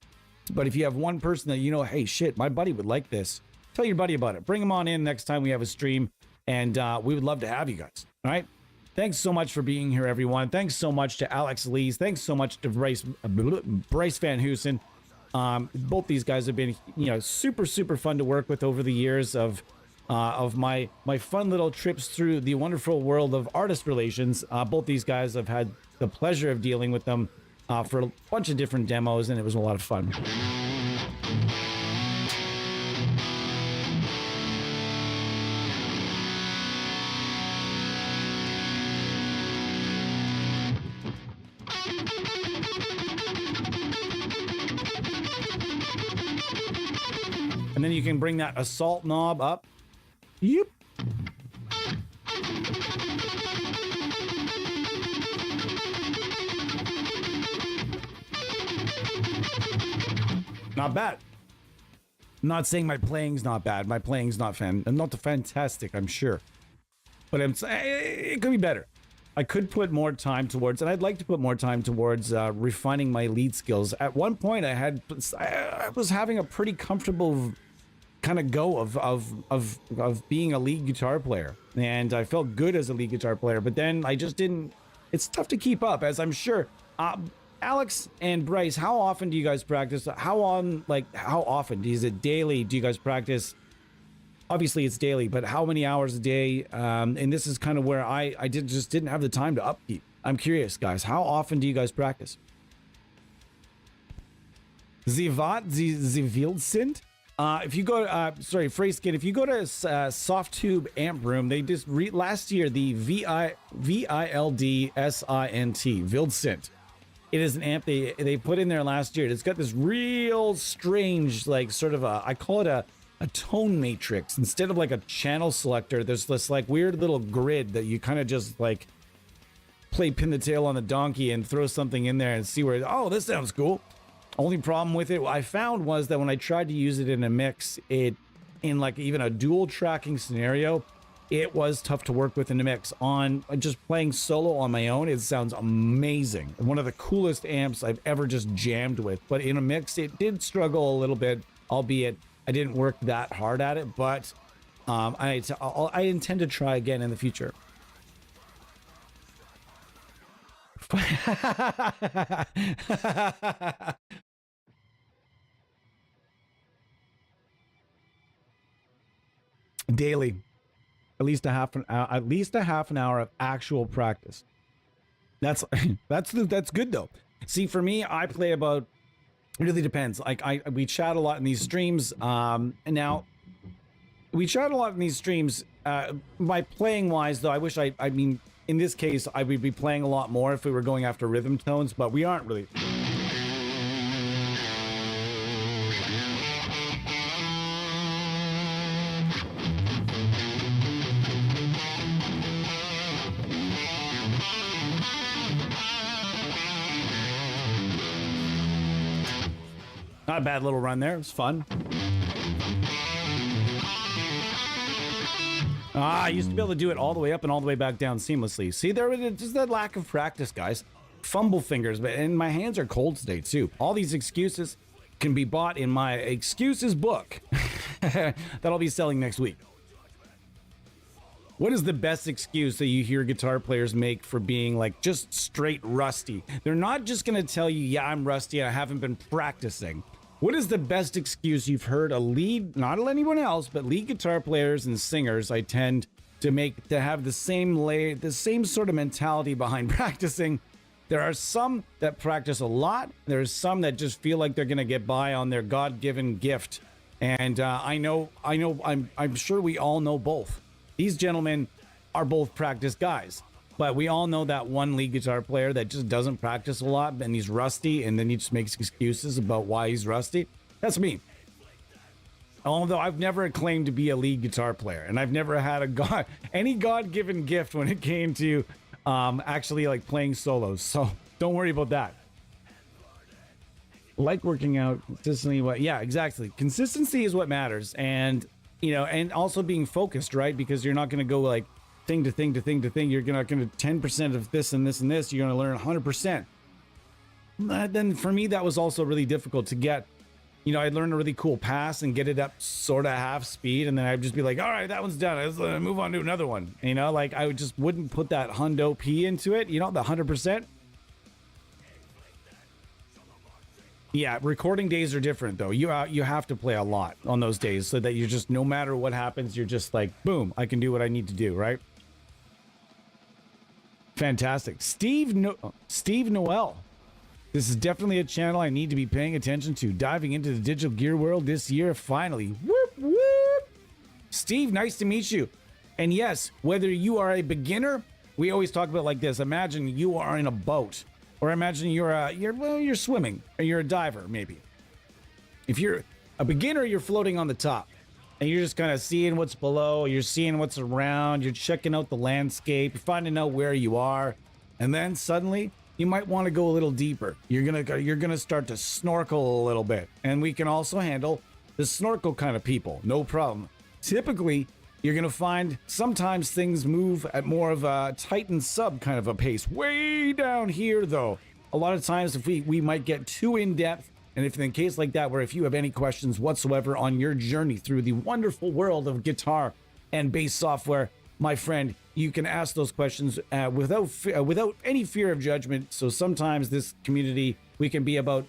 But if you have one person that, hey, shit, my buddy would like this, tell your buddy about it. Bring them on in next time we have a stream, and we would love to have you guys. All right? Thanks so much for being here, everyone. Thanks so much to Alex Lees. Thanks so much to Bryce Vanhoosen. Both these guys have been, super, super fun to work with over the years of my fun little trips through the wonderful world of artist relations. Both these guys have had the pleasure of dealing with them for a bunch of different demos, and it was a lot of fun. And then you can bring that assault knob up. Yep. Not bad. I'm not saying my playing's not bad. My playing's not fantastic, I'm sure. But it could be better. I could put more time towards, and I'd like to put more time towards refining my lead skills. At one point, I was having a pretty comfortable kind of go of being a lead guitar player, and I felt good as a lead guitar player. But then I just didn't. It's tough to keep up, as I'm sure. Alex and Bryce, how often do you guys practice? How often? Is it daily? Do you guys practice? Obviously it's daily, but how many hours a day? And this is kind of where I just didn't have the time to upkeep. I'm curious, guys. How often do you guys practice? Sie wild sind? If you go, sorry, Freyskin, if you go to Soft Tube Amp Room, they just last year the VILDSINT, Wildsint. It is an amp they put in there last year. It's got this real strange, like sort of I call it a tone matrix. Instead of like a channel selector, there's this like weird little grid that you kind of just like play pin the tail on the donkey and throw something in there and see where, oh, this sounds cool. Only problem with it I found was that when I tried to use it in a mix, in like even a dual tracking scenario, it was tough to work with in a mix. On just playing solo on my own, it sounds amazing. One of the coolest amps I've ever just jammed with. But in a mix, it did struggle a little bit, albeit I didn't work that hard at it. But I intend to try again in the future. Daily. At least a half an hour of actual practice. That's good though. See, for me, I play about. It really depends. Like we chat a lot in these streams. And now we chat a lot in these streams. By playing wise, though, I mean, in this case, I would be playing a lot more if we were going after rhythm tones, but we aren't really. Not a bad little run there. It was fun. I used to be able to do it all the way up and all the way back down seamlessly. See, there was just that lack of practice, guys. Fumble fingers, and my hands are cold today, too. All these excuses can be bought in my excuses book that I'll be selling next week. What is the best excuse that you hear guitar players make for being like just straight rusty? They're not just going to tell you, yeah, I'm rusty, I haven't been practicing. What is the best excuse you've heard a lead, not anyone else, but lead guitar players and singers I tend to make to have the same sort of mentality behind practicing? There are some that practice a lot. There's some that just feel like they're going to get by on their God-given gift. And I'm sure we all know both. These gentlemen are both practice guys, but we all know that one lead guitar player that just doesn't practice a lot and he's rusty, and then he just makes excuses about why he's rusty. That's me. Although I've never claimed to be a lead guitar player, and I've never had any God-given gift when it came to actually like playing solos. So don't worry about that. Like working out consistently. Yeah, exactly. Consistency is what matters. And and also being focused, right? Because you're not going to go like thing to thing to thing to thing. You're not going to 10% of this and this and this. You're going to learn 100%. Then for me, that was also really difficult to get. I'd learn a really cool pass and get it up sort of half speed. And then I'd just be like, all right, that one's done. Let's move on to another one. Like I wouldn't put that hundo P into it, the 100%. Yeah, recording days are different though. You have to play a lot on those days so that you're just, no matter what happens, you're just like, boom, I can do what I need to do, right? Fantastic. Steve Noel. This is definitely a channel I need to be paying attention to. Diving into the digital gear world this year, finally. Whoop, whoop. Steve, nice to meet you. And yes, whether you are a beginner, we always talk about it like this. Imagine you are in a boat. Or imagine you're swimming, or you're a diver, maybe. If you're a beginner, you're floating on the top, and you're just kind of seeing what's below, you're seeing what's around, you're checking out the landscape, you're finding out where you are, and then suddenly you might want to go a little deeper. You're gonna start to snorkel a little bit, and we can also handle the snorkel kind of people, no problem. Typically, you're gonna find sometimes things move at more of a Titan sub kind of a pace. Way down here, though, a lot of times if we might get too in depth, and if in a case like that, where if you have any questions whatsoever on your journey through the wonderful world of guitar and bass software, my friend, you can ask those questions without any fear of judgment. So sometimes this community, we can be about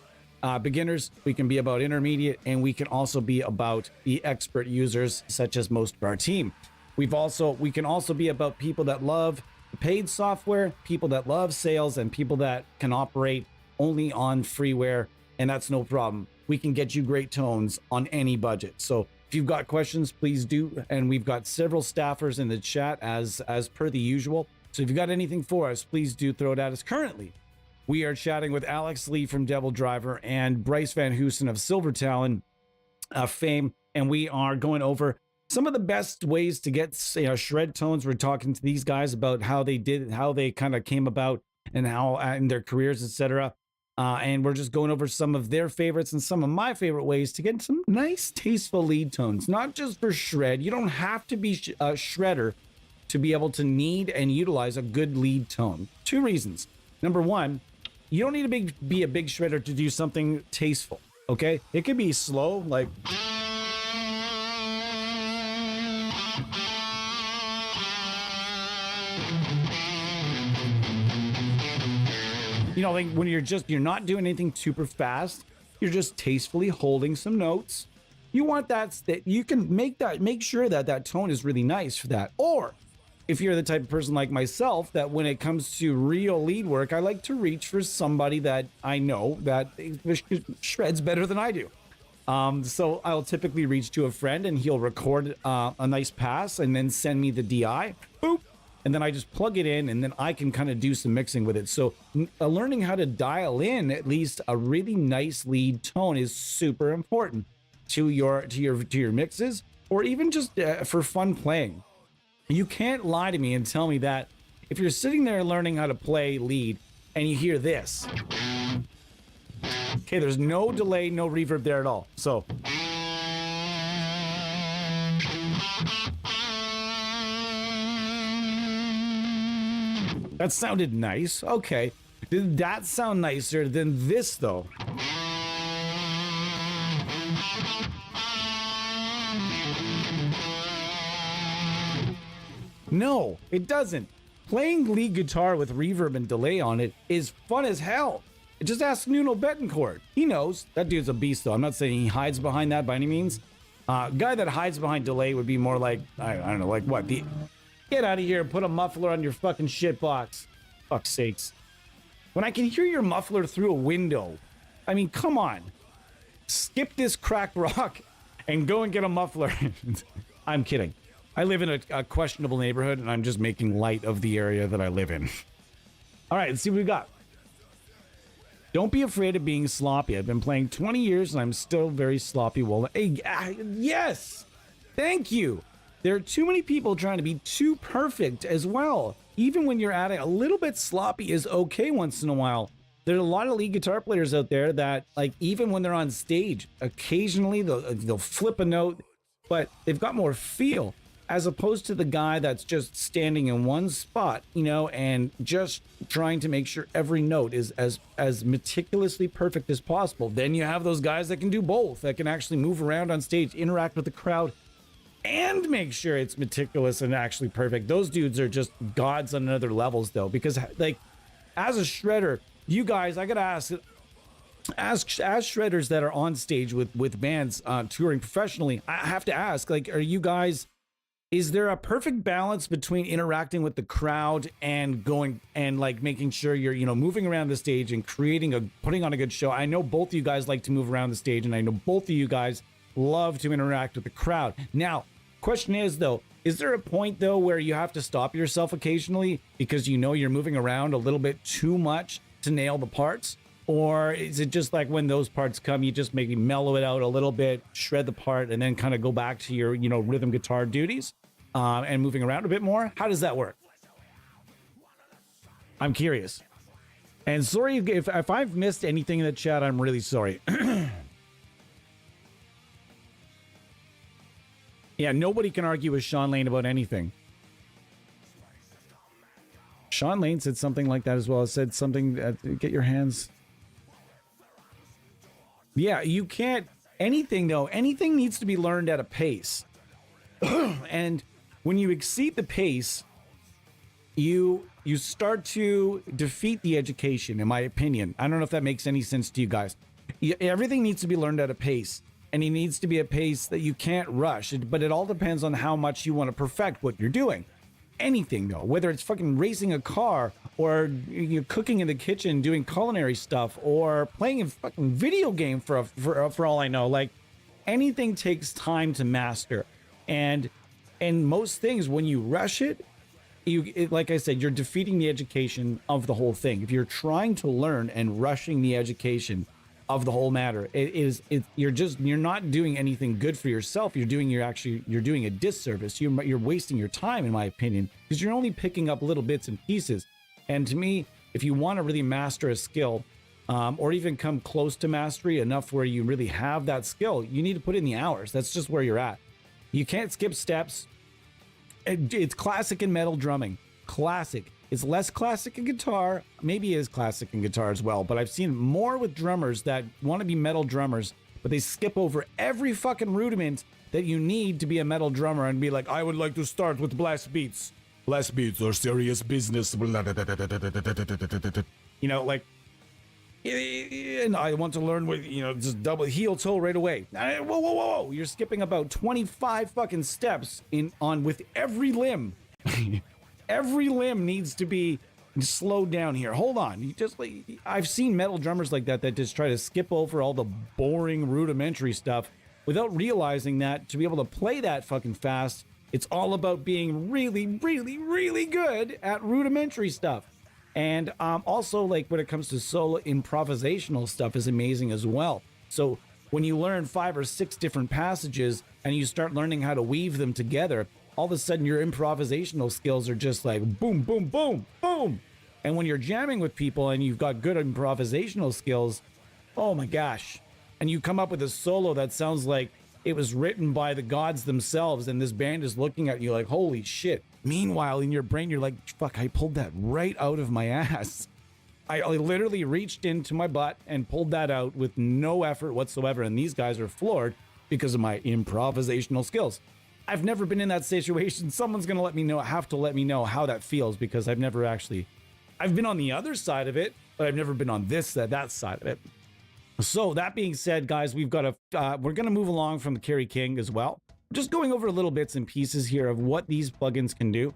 beginners, we can be about intermediate, and we can also be about the expert users, such as most of our team. We can also be about people that love paid software, people that love sales, and people that can operate only on freeware, and that's no problem. We can get you great tones on any budget. So if you've got questions, please do. And we've got several staffers in the chat as per the usual. So if you've got anything for us, please do throw it at us. Currently, we are chatting with Alex Lee from Devildriver and Bryce Vanhoosen of Silver Talon fame. And we are going over some of the best ways to get shred tones. We're talking to these guys about how they kind of came about and how in their careers, etc. And we're just going over some of their favorites and some of my favorite ways to get some nice, tasteful lead tones, not just for shred. You don't have to be a shredder to be able to need and utilize a good lead tone. Two reasons. Number one, you don't need to be a big shredder to do something tasteful, okay? It could be slow, like... You know, like when you're not doing anything super fast, you're just tastefully holding some notes. You want that you can make sure that tone is really nice for that. Or if you're the type of person like myself, that when it comes to real lead work, I like to reach for somebody that I know that shreds better than I do. So I'll typically reach to a friend and he'll record a nice pass and then send me the DI. Boop. And then I just plug it in, and then I can kind of do some mixing with it. So learning how to dial in at least a really nice lead tone is super important to your mixes, or even just for fun playing. You can't lie to me and tell me that if you're sitting there learning how to play lead and you hear this, okay, there's no delay, no reverb there at all. So. That sounded nice. Okay. Did that sound nicer than this, though? No, it doesn't. Playing lead guitar with reverb and delay on it is fun as hell. Just ask Nuno Betancourt. He knows. That dude's a beast, though. I'm not saying he hides behind that by any means. Guy that hides behind delay would be more like, I don't know, like what? Get out of here and put a muffler on your fucking shit box. Fuck's sakes. When I can hear your muffler through a window, I mean, come on. Skip this cracked rock and go and get a muffler. I'm kidding. I live in a questionable neighborhood, and I'm just making light of the area that I live in. All right, let's see what we got. Don't be afraid of being sloppy. I've been playing 20 years, and I'm still very sloppy. Well, yes! Thank you! There are too many people trying to be too perfect as well. Even when you're at it, a little bit sloppy is okay once in a while. There are a lot of lead guitar players out there that, like, even when they're on stage, occasionally they'll flip a note, but they've got more feel, as opposed to the guy that's just standing in one spot, you know, and just trying to make sure every note is as meticulously perfect as possible. Then you have those guys that can do both, that can actually move around on stage, interact with the crowd, and make sure it's meticulous and actually perfect. Those dudes are just gods on other levels, though, because, like, as a shredder, you guys, I gotta ask as shredders that are on stage with bands touring professionally, I have to ask, like, are you guys, is there a perfect balance between interacting with the crowd and going and, like, making sure you're, you know, moving around the stage and putting on a good show? I know both of you guys like to move around the stage, and I know both of you guys love to interact with the crowd. Now, question is, though, is there a point, though, where you have to stop yourself occasionally because you know you're moving around a little bit too much to nail the parts? Or is it just like when those parts come, you just maybe mellow it out a little bit, shred the part, and then kind of go back to your, you know, rhythm guitar duties and moving around a bit more? How does that work? I'm curious. And sorry if I've missed anything in the chat, I'm really sorry. Yeah, nobody can argue with Sean Lane about anything. Sean Lane said something like that as well. Said something, get your hands. Yeah, you can't, anything though, anything needs to be learned at a pace. And when you exceed the pace, you start to defeat the education, in my opinion. I don't know if that makes any sense to you guys. Everything needs to be learned at a pace, and it needs to be a pace that you can't rush. But it all depends on how much you want to perfect what you're doing. Anything though, whether it's fucking racing a car or you're cooking in the kitchen, doing culinary stuff, or playing a fucking video game for all I know, like anything takes time to master. And most things, when you rush it, like I said, you're defeating the education of the whole thing. If you're trying to learn and rushing the education of the whole matter, you're not doing anything good for yourself. You're doing a disservice. You're wasting your time, in my opinion, because you're only picking up little bits and pieces. And to me, if you want to really master a skill, or even come close to mastery enough where you really have that skill, you need to put in the hours. That's just where you're at. You can't skip steps. It's classic in metal drumming. Classic. It's less classic in guitar. Maybe it is classic in guitar as well, but I've seen more with drummers that want to be metal drummers, but they skip over every fucking rudiment that you need to be a metal drummer and be like, I would like to start with blast beats. Blast beats are serious business. You know, like, and I want to learn with, just double heel toe right away. Whoa. You're skipping about 25 fucking steps with every limb. Every limb needs to be slowed down here. Hold on. I've seen metal drummers like that just try to skip over all the boring rudimentary stuff without realizing that to be able to play that fucking fast, it's all about being really, really, really good at rudimentary stuff. And also, like, when it comes to solo improvisational stuff is amazing as well. So when you learn 5 or 6 different passages and you start learning how to weave them together, all of a sudden your improvisational skills are just like boom, boom, boom, boom. And when you're jamming with people and you've got good improvisational skills, oh my gosh. And you come up with a solo that sounds like it was written by the gods themselves, and this band is looking at you like, holy shit. Meanwhile, in your brain, you're like, fuck, I pulled that right out of my ass. I literally reached into my butt and pulled that out with no effort whatsoever. And these guys are floored because of my improvisational skills. I've never been in that situation. Someone's going to have to let me know how that feels, because I've been on the other side of it, but I've never been on that side of it. So that being said, guys, we're going to move along from the Kerry King as well. Just going over little bits and pieces here of what these plugins can do.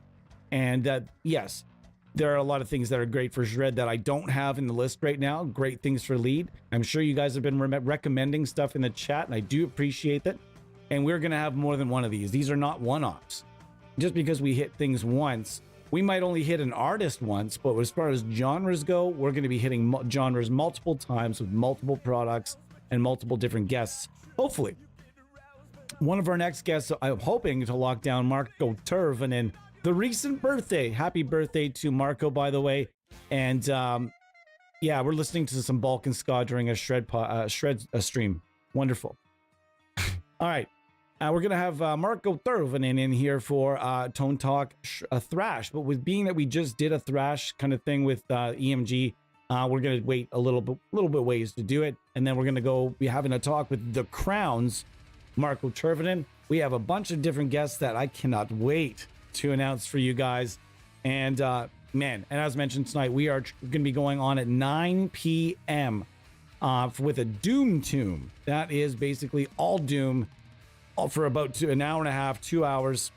And yes, there are a lot of things that are great for Shred that I don't have in the list right now. Great things for lead. I'm sure you guys have been recommending stuff in the chat, and I do appreciate that. And we're going to have more than one of these. These are not one-offs. Just because we hit things once, we might only hit an artist once, but as far as genres go, we're going to be hitting genres multiple times with multiple products and multiple different guests, hopefully. One of our next guests, I'm hoping to lock down Marco Turvanen, the recent birthday. Happy birthday to Marco, by the way. And yeah, we're listening to some Balkan ska during a shred stream. Wonderful. All right. We're going to have Marco Turvanen in here for Tone Talk Thrash. But with being that we just did a thrash kind of thing with EMG, we're going to wait a little bit ways to do it. And then we're going to be having a talk with the Crowns, Marco Turvanen. We have a bunch of different guests that I cannot wait to announce for you guys. And man, and as mentioned tonight, we are going to be going on at 9 p.m. With a Doom Tomb. That is basically all Doom for about an hour and a half, 2 hours.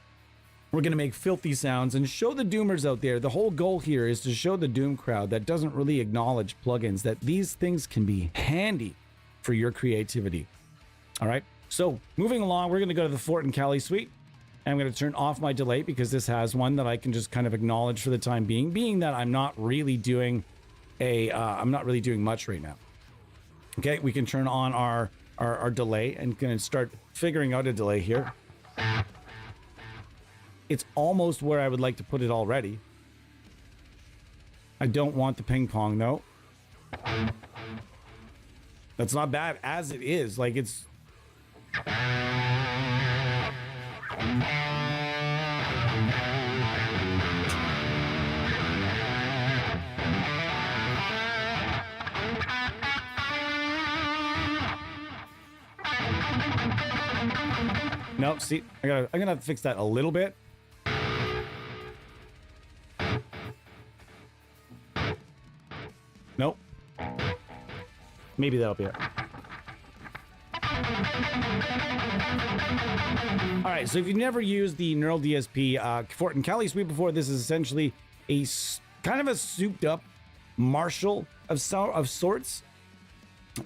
We're going to make filthy sounds and show the Doomers out there. The whole goal here is to show the Doom crowd that doesn't really acknowledge plugins that these things can be handy for your creativity. All right. So moving along, we're going to go to the Fort and Cali suite. I'm going to turn off my delay because this has one that I can just kind of acknowledge for the time being that I'm not really doing much right now. Okay, we can turn on our delay and can start figuring out a delay here. It's almost where I would like to put it already. I don't want the ping pong though. That's not bad as it is. Like, it's... Nope, see, I'm gonna have to fix that a little bit. Nope. Maybe that'll be it. All right, so if you've never used the Neural DSP, Fort and Cali Sweep before, this is essentially a kind of a souped up Marshall of sorts.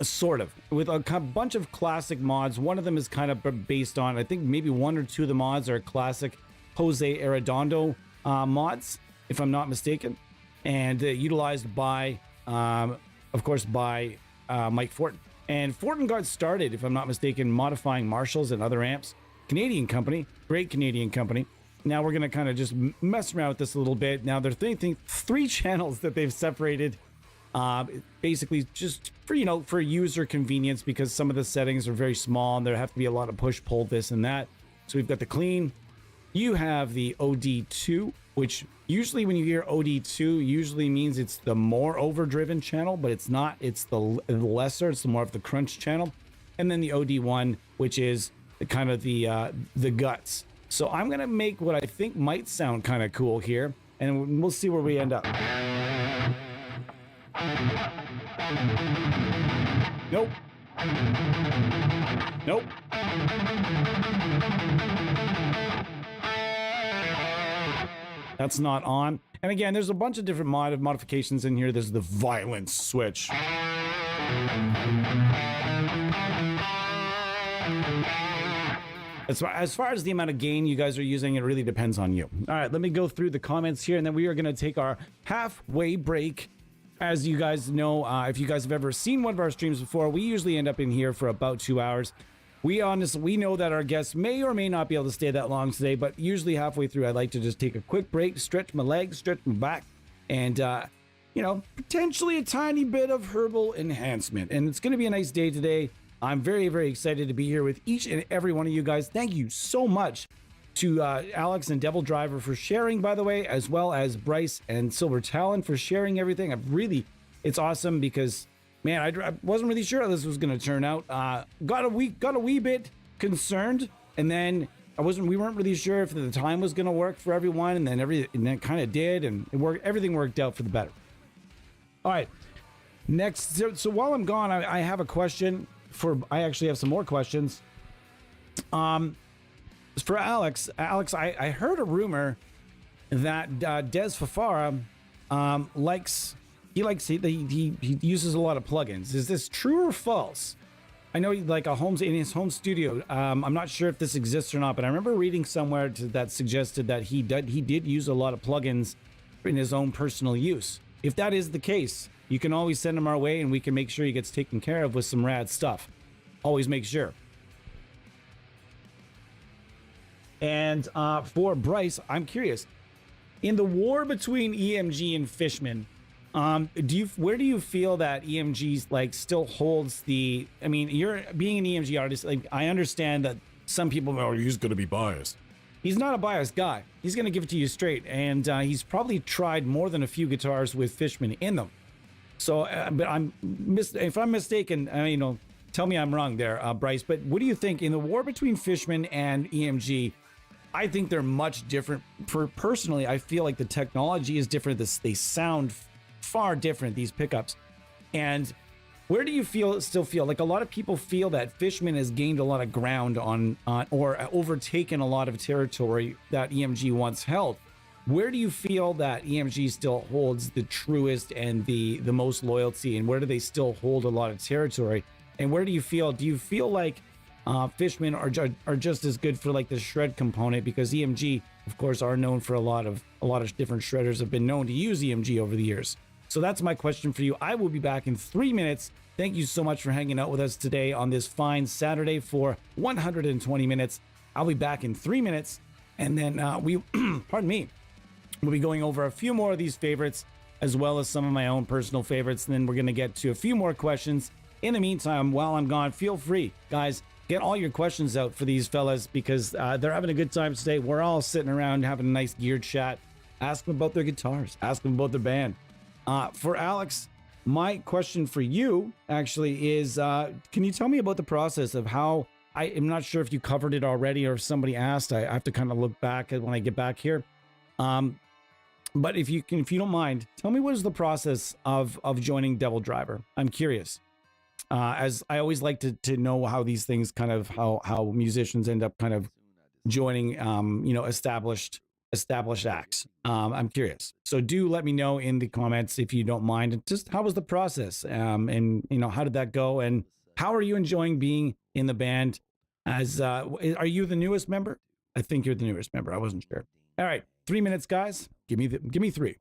Sort of, with a bunch of classic mods. One of them is kind of based on, I think maybe one or two of the mods are classic Jose Arredondo mods, if I'm not mistaken, and utilized by, of course, by Mike Fortin. And Fortin got started, if I'm not mistaken, modifying Marshalls and other amps. Canadian company, great Canadian company. Now we're going to kind of just mess around with this a little bit. Now they're thinking 3 channels that they've separated. Basically just for, you know, for user convenience, because some of the settings are very small and there have to be a lot of push pull, this and that. So we've got the clean. You have the OD2, which usually when you hear OD2 usually means it's the more overdriven channel, but it's not. It's the lesser. It's the more of the crunch channel. And then the OD1, which is the kind of the guts. So I'm gonna make what I think might sound kind of cool here, and we'll see where we end up. Nope. Nope. That's not on. And again, there's a bunch of different modifications in here. There's the violence switch. As far as the amount of gain you guys are using, it really depends on you. All right, let me go through the comments here, and then we are going to take our halfway break. As you guys know, if you guys have ever seen one of our streams before, we usually end up in here for about 2 hours. We know that our guests may or may not be able to stay that long today, but usually halfway through, I'd like to just take a quick break, stretch my legs, stretch my back, and, you know, potentially a tiny bit of herbal enhancement. And it's going to be a nice day today. I'm very, very excited to be here with each and every one of you guys. Thank you so much to Alex and Devildriver for sharing, by the way, as well as Bryce and Silver Talon for sharing everything. It's awesome because, man, I wasn't really sure how this was going to turn out. Got a wee bit concerned, and then we weren't really sure if the time was going to work for everyone, and then it kind of did, and everything worked out for the better. All right, next. So while I'm gone, I have a question. I actually have some more questions. For Alex, I heard a rumor that Des Fafara he uses a lot of plugins. Is this true or false? I know like in his home studio. I'm not sure if this exists or not, but I remember reading somewhere that suggested that he did use a lot of plugins in his own personal use. If that is the case, you can always send him our way, and we can make sure he gets taken care of with some rad stuff. Always make sure. And for Bryce, I'm curious. In the war between EMG and Fishman, where do you feel that EMG like still holds the? I mean, you're being an EMG artist. Like, I understand that some people are he's going to be biased. He's not a biased guy. He's going to give it to you straight, and he's probably tried more than a few guitars with Fishman in them. So, but if I'm mistaken, tell me I'm wrong there, Bryce. But what do you think in the war between Fishman and EMG? I think they're much different. Personally, I feel like the technology is different. They sound far different, these pickups. And where do you still feel like a lot of people feel that Fishman has gained a lot of ground on or overtaken a lot of territory that EMG once held? Where do you feel that EMG still holds the truest and the most loyalty, and where do they still hold a lot of territory? And where do you feel like Fishman are just as good for like the shred component, because EMG, of course, are known for a lot of different shredders have been known to use EMG over the years. So that's my question for you. I will be back in 3 minutes. Thank you so much for hanging out with us today on this fine Saturday for 120 minutes. I'll be back in 3 minutes, and then pardon me, we'll be going over a few more of these favorites. as well as some of my own personal favorites. And then we're going to get to a few more questions. In the meantime, while I'm gone, feel free, guys, get all your questions out for these fellas because they're having a good time today. We're all sitting around having a nice gear chat. Ask them about their guitars. Ask them about their band. For Alex, my question for you actually is, can you tell me about the process of how, I'm not sure if you covered it already or if somebody asked. I have to kind of look back when I get back here. But if you don't mind, tell me what is the process of joining Devildriver? I'm curious. As I always like to know how these things kind of, how musicians end up kind of joining, established acts. I'm curious. So do let me know in the comments if you don't mind. And just how was the process? And how did that go? And how are you enjoying being in the band? As are you the newest member? I think you're the newest member. I wasn't sure. All right, 3 minutes, guys. Give me 3.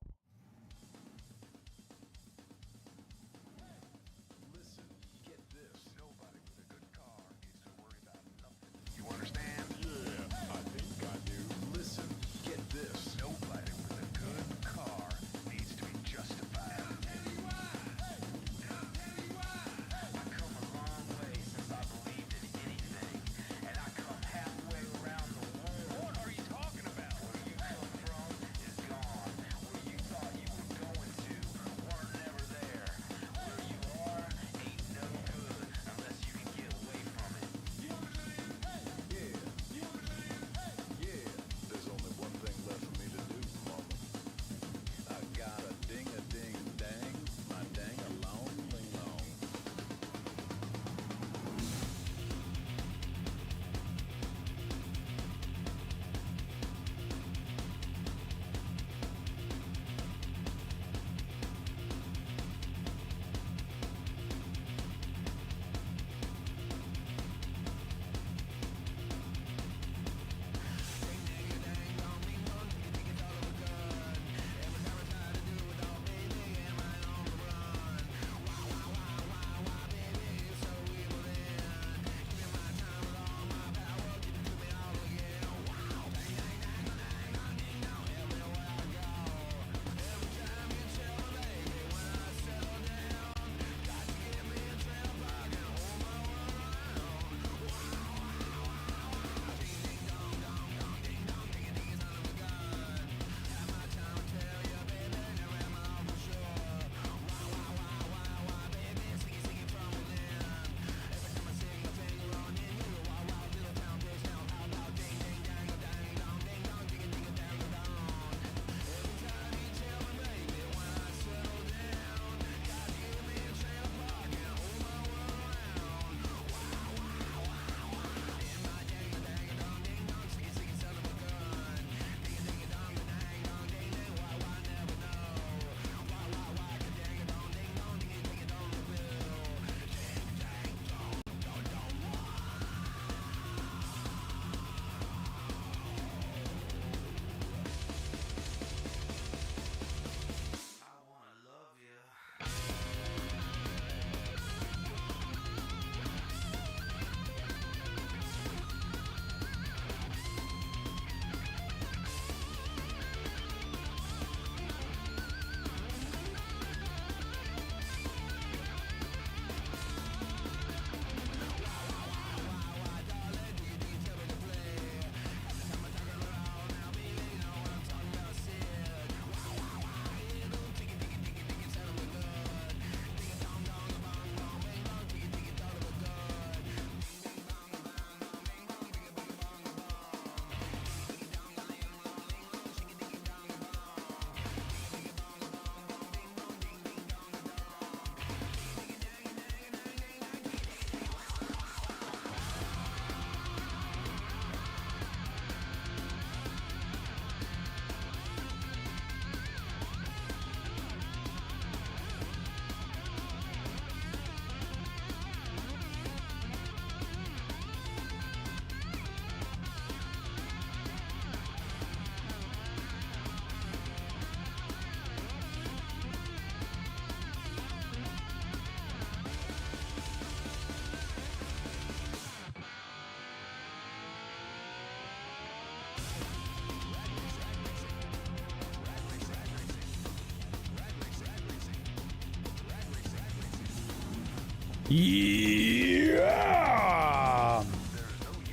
Yeah!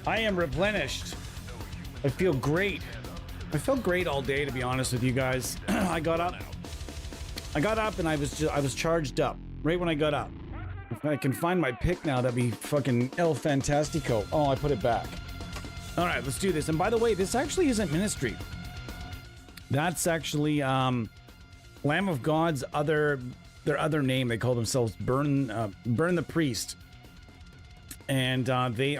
I am replenished. I feel great. I felt great all day, to be honest with you guys. I got up and I was charged up right when I got up. If I can find my pick now, that'd be fucking El Fantastico. Oh, I put it back. All right, let's do this. And by the way, this actually isn't Ministry. That's actually Lamb of God's their other name. They call themselves Burn the Priest. And they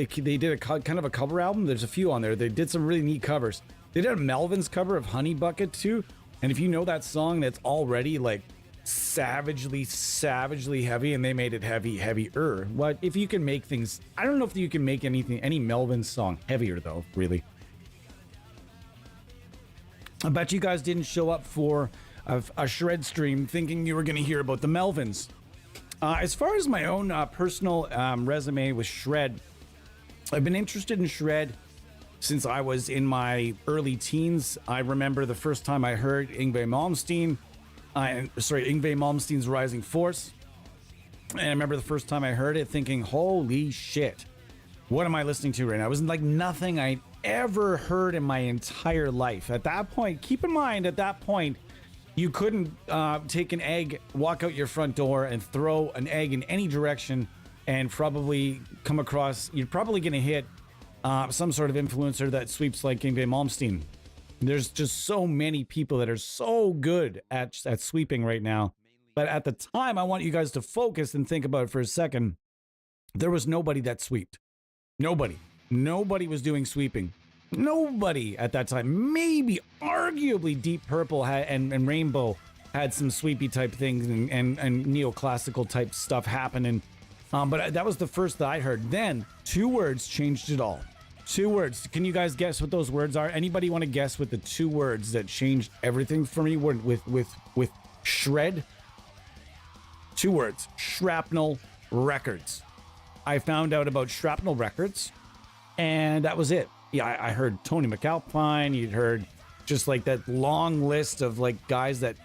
did a kind of a cover album. There's a few on there. They did some really neat covers. They did a Melvin's cover of Honey Bucket too. And if you know that song, that's already like savagely heavy, and they made it heavier. What if you can make things? I don't know if you can make any Melvin song heavier though. Really, I bet you guys didn't show up for a Shred stream thinking you were going to hear about the Melvins. As far as my own personal resume with Shred, I've been interested in Shred since I was in my early teens. I remember the first time I heard Yngwie Malmsteen's Rising Force. And I remember the first time I heard it thinking, holy shit, what am I listening to right now? It was like nothing I'd ever heard in my entire life. At that point, keep in mind, at that point, you couldn't take an egg, walk out your front door, and throw an egg in any direction and probably come across, you're probably going to hit some sort of influencer that sweeps like Yngwie Malmsteen. There's just so many people that are so good at sweeping right now. But at the time, I want you guys to focus and think about it for a second. There was nobody that sweeped. Nobody was doing sweeping. Nobody at that time. Maybe arguably Deep Purple and Rainbow had some sweepy type things and neoclassical type stuff happening. But that was the first that I heard. Then 2 words changed it all. 2 words. Can you guys guess what those words are? Anybody want to guess what the 2 words that changed everything for me were with Shred? 2 words. Shrapnel Records. I found out about Shrapnel Records, and that was it. Yeah, I heard Tony McAlpine. You'd heard just like that long list of like guys that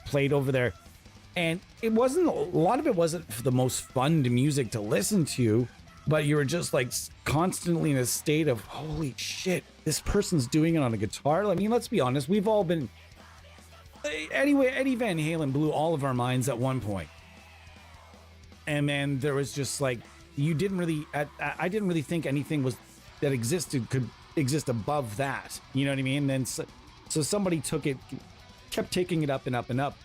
played over there, and it wasn't, a lot of it wasn't the most fun music to listen to, but you were just like constantly in a state of holy shit, this person's doing it on a guitar. I mean, let's be honest, we've all been. Anyway, Eddie Van Halen blew all of our minds at one point, and then there was just like I didn't really think anything that existed could exist above that. You know what I mean? And then so somebody took it, kept taking it up and up and up.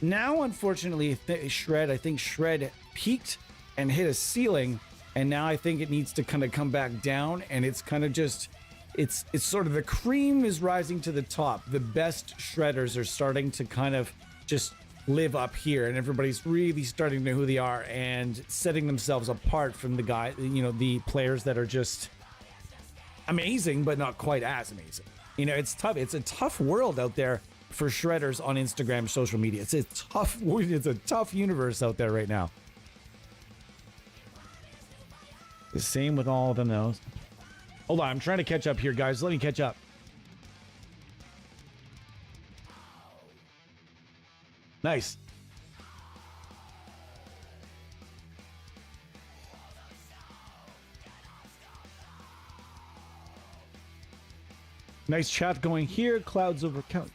Now, unfortunately, I think Shred peaked and hit a ceiling, and now I think it needs to kind of come back down, and it's kind of just, it's sort of the cream is rising to the top. The best shredders are starting to kind of just live up here, and everybody's really starting to know who they are and setting themselves apart from the players that are just amazing, but not quite as amazing. You know, it's tough. It's a tough world out there for shredders on Instagram, social media. It's a tough universe out there right now. The same with all of them, though. Hold on, I'm trying to catch up here, guys. Let me catch up. Nice. Nice chat going here. Clouds over count.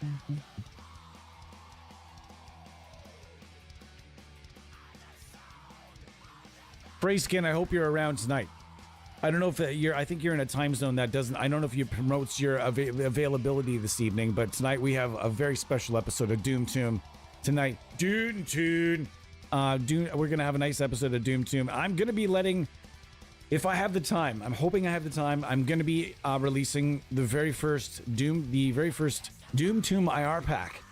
Brayskin, I hope you're around tonight. I don't know if I think you're in a time zone that doesn't. I don't know if you promotes your availability this evening, but tonight we have a very special episode of Doom Tomb. Tonight, Doom Tomb. We're gonna have a nice episode of Doom Tomb. I'm gonna be letting. If I have the time, I'm hoping I have the time. I'm going to be releasing the very first Doom Tomb IR pack.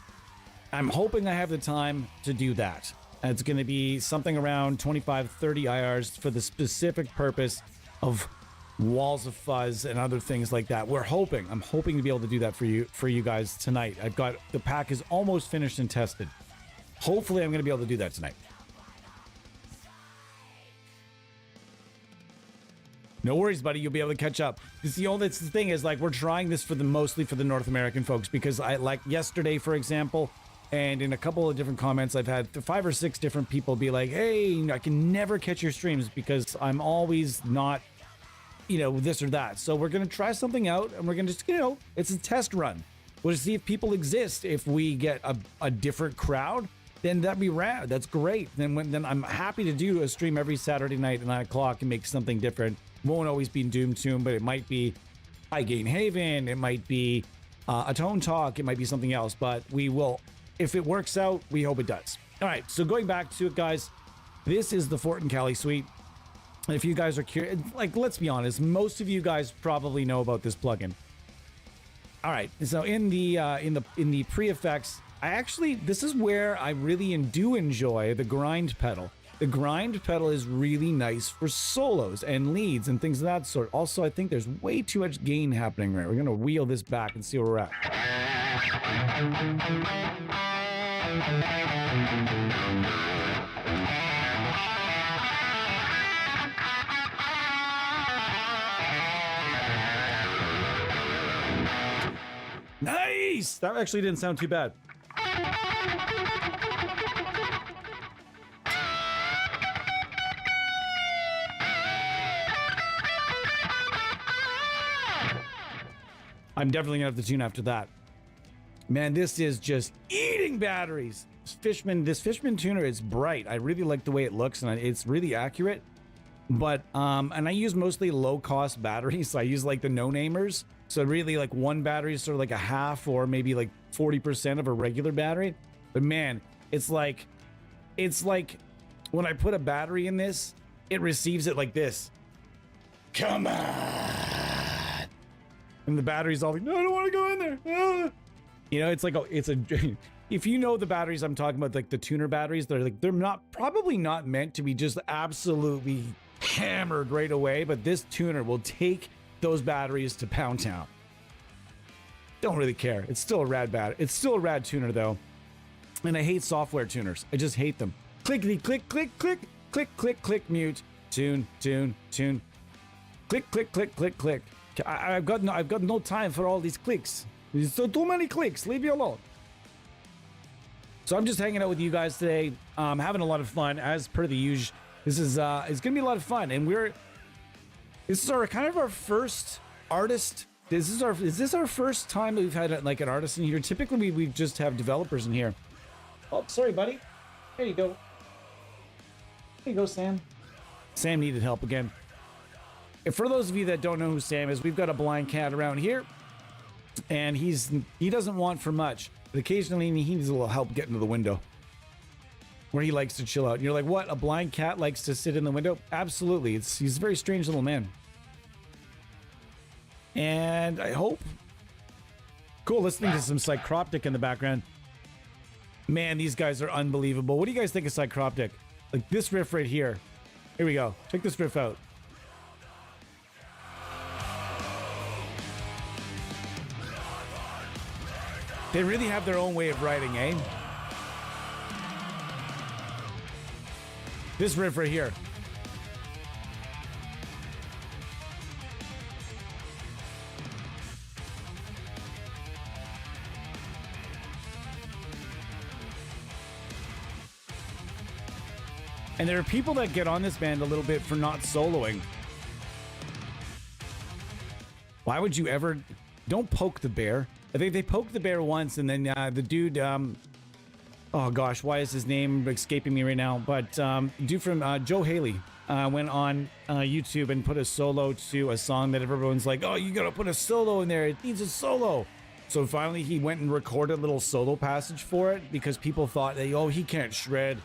I'm hoping I have the time to do that. And it's going to be something around 25, 30 IRs for the specific purpose of Walls of Fuzz and other things like that. I'm hoping to be able to do that for you guys tonight. The pack is almost finished and tested. Hopefully I'm going to be able to do that tonight. No worries, buddy. You'll be able to catch up. It's the thing is, like, we're trying this mostly for the North American folks, because like yesterday, for example, And in a couple of different comments, I've had 5 or 6 different people be like, hey, I can never catch your streams because I'm always not, this or that. So we're going to try something out, and we're going to just, it's a test run. We'll just see if people exist. If we get a different crowd, then that'd be rad. That's great. Then I'm happy to do a stream every Saturday night at 9 o'clock and make something different. Won't always be Doom Tomb, but it might be High Gain Haven. It might be a Tone Talk. It might be something else, but we will, if it works out, we hope it does. All right, so going back to it, guys, this is the Fort and Cali suite. If you guys are curious, let's be honest, most of you guys probably know about this plugin. All right, so in the pre-effects, this is where I really do enjoy the grind pedal. The grind pedal is really nice for solos and leads and things of that sort. Also, I think there's way too much gain happening right. We're gonna wheel this back and see where we're at. Nice! That actually didn't sound too bad. I'm definitely gonna have to tune after that. Man, this is just eating batteries. This Fishman tuner is bright. I really like the way it looks, and it's really accurate. But and I use mostly low-cost batteries. So I use like the no-namers. So really, like one battery is sort of like a half or maybe like 40% of a regular battery. But man, it's like when I put a battery in this, it receives it like this. Come on. And the battery's all like, no, I don't want to go in there. Ah. It's like if you know the batteries I'm talking about, like the tuner batteries, they're probably not meant to be just absolutely hammered right away, but this tuner will take those batteries to Pound Town. Don't really care. It's still a rad battery. It's still a rad tuner though. And I hate software tuners. I just hate them. Clickety click, click, click, click, click, click, mute, tune, tune, tune. Click, click, click, click, click. I've got no time for all these clicks. There's so too many clicks. Leave me alone. So I'm just hanging out with you guys today. Having a lot of fun as per the usual. This is it's gonna be a lot of fun, and this is our first artist. Is this our first time that we've had an artist in here? Typically we just have developers in here. Oh, sorry, buddy. There you go. There you go, Sam. Sam needed help again. And for those of you that don't know who Sam is, we've got a blind cat around here, and he doesn't want for much, but occasionally he needs a little help getting to the window where he likes to chill out. And you're like, what? A blind cat likes to sit in the window? Absolutely. He's a very strange little man. And I hope. Cool, listening to some Psychroptic in the background. Man, these guys are unbelievable. What do you guys think of Psychroptic? Like this riff right here. Here we go. Check this riff out. They really have their own way of writing, eh? This riff right here. And there are people that get on this band a little bit for not soloing. Why would you ever... Don't poke the bear. I think they poked the bear once, and then the dude... oh gosh, why is his name escaping me right now? But dude from Joe Haley went on YouTube and put a solo to a song that everyone's like, oh, you gotta put a solo in there. It needs a solo. So finally he went and recorded a little solo passage for it because people thought, that, oh, he can't shred.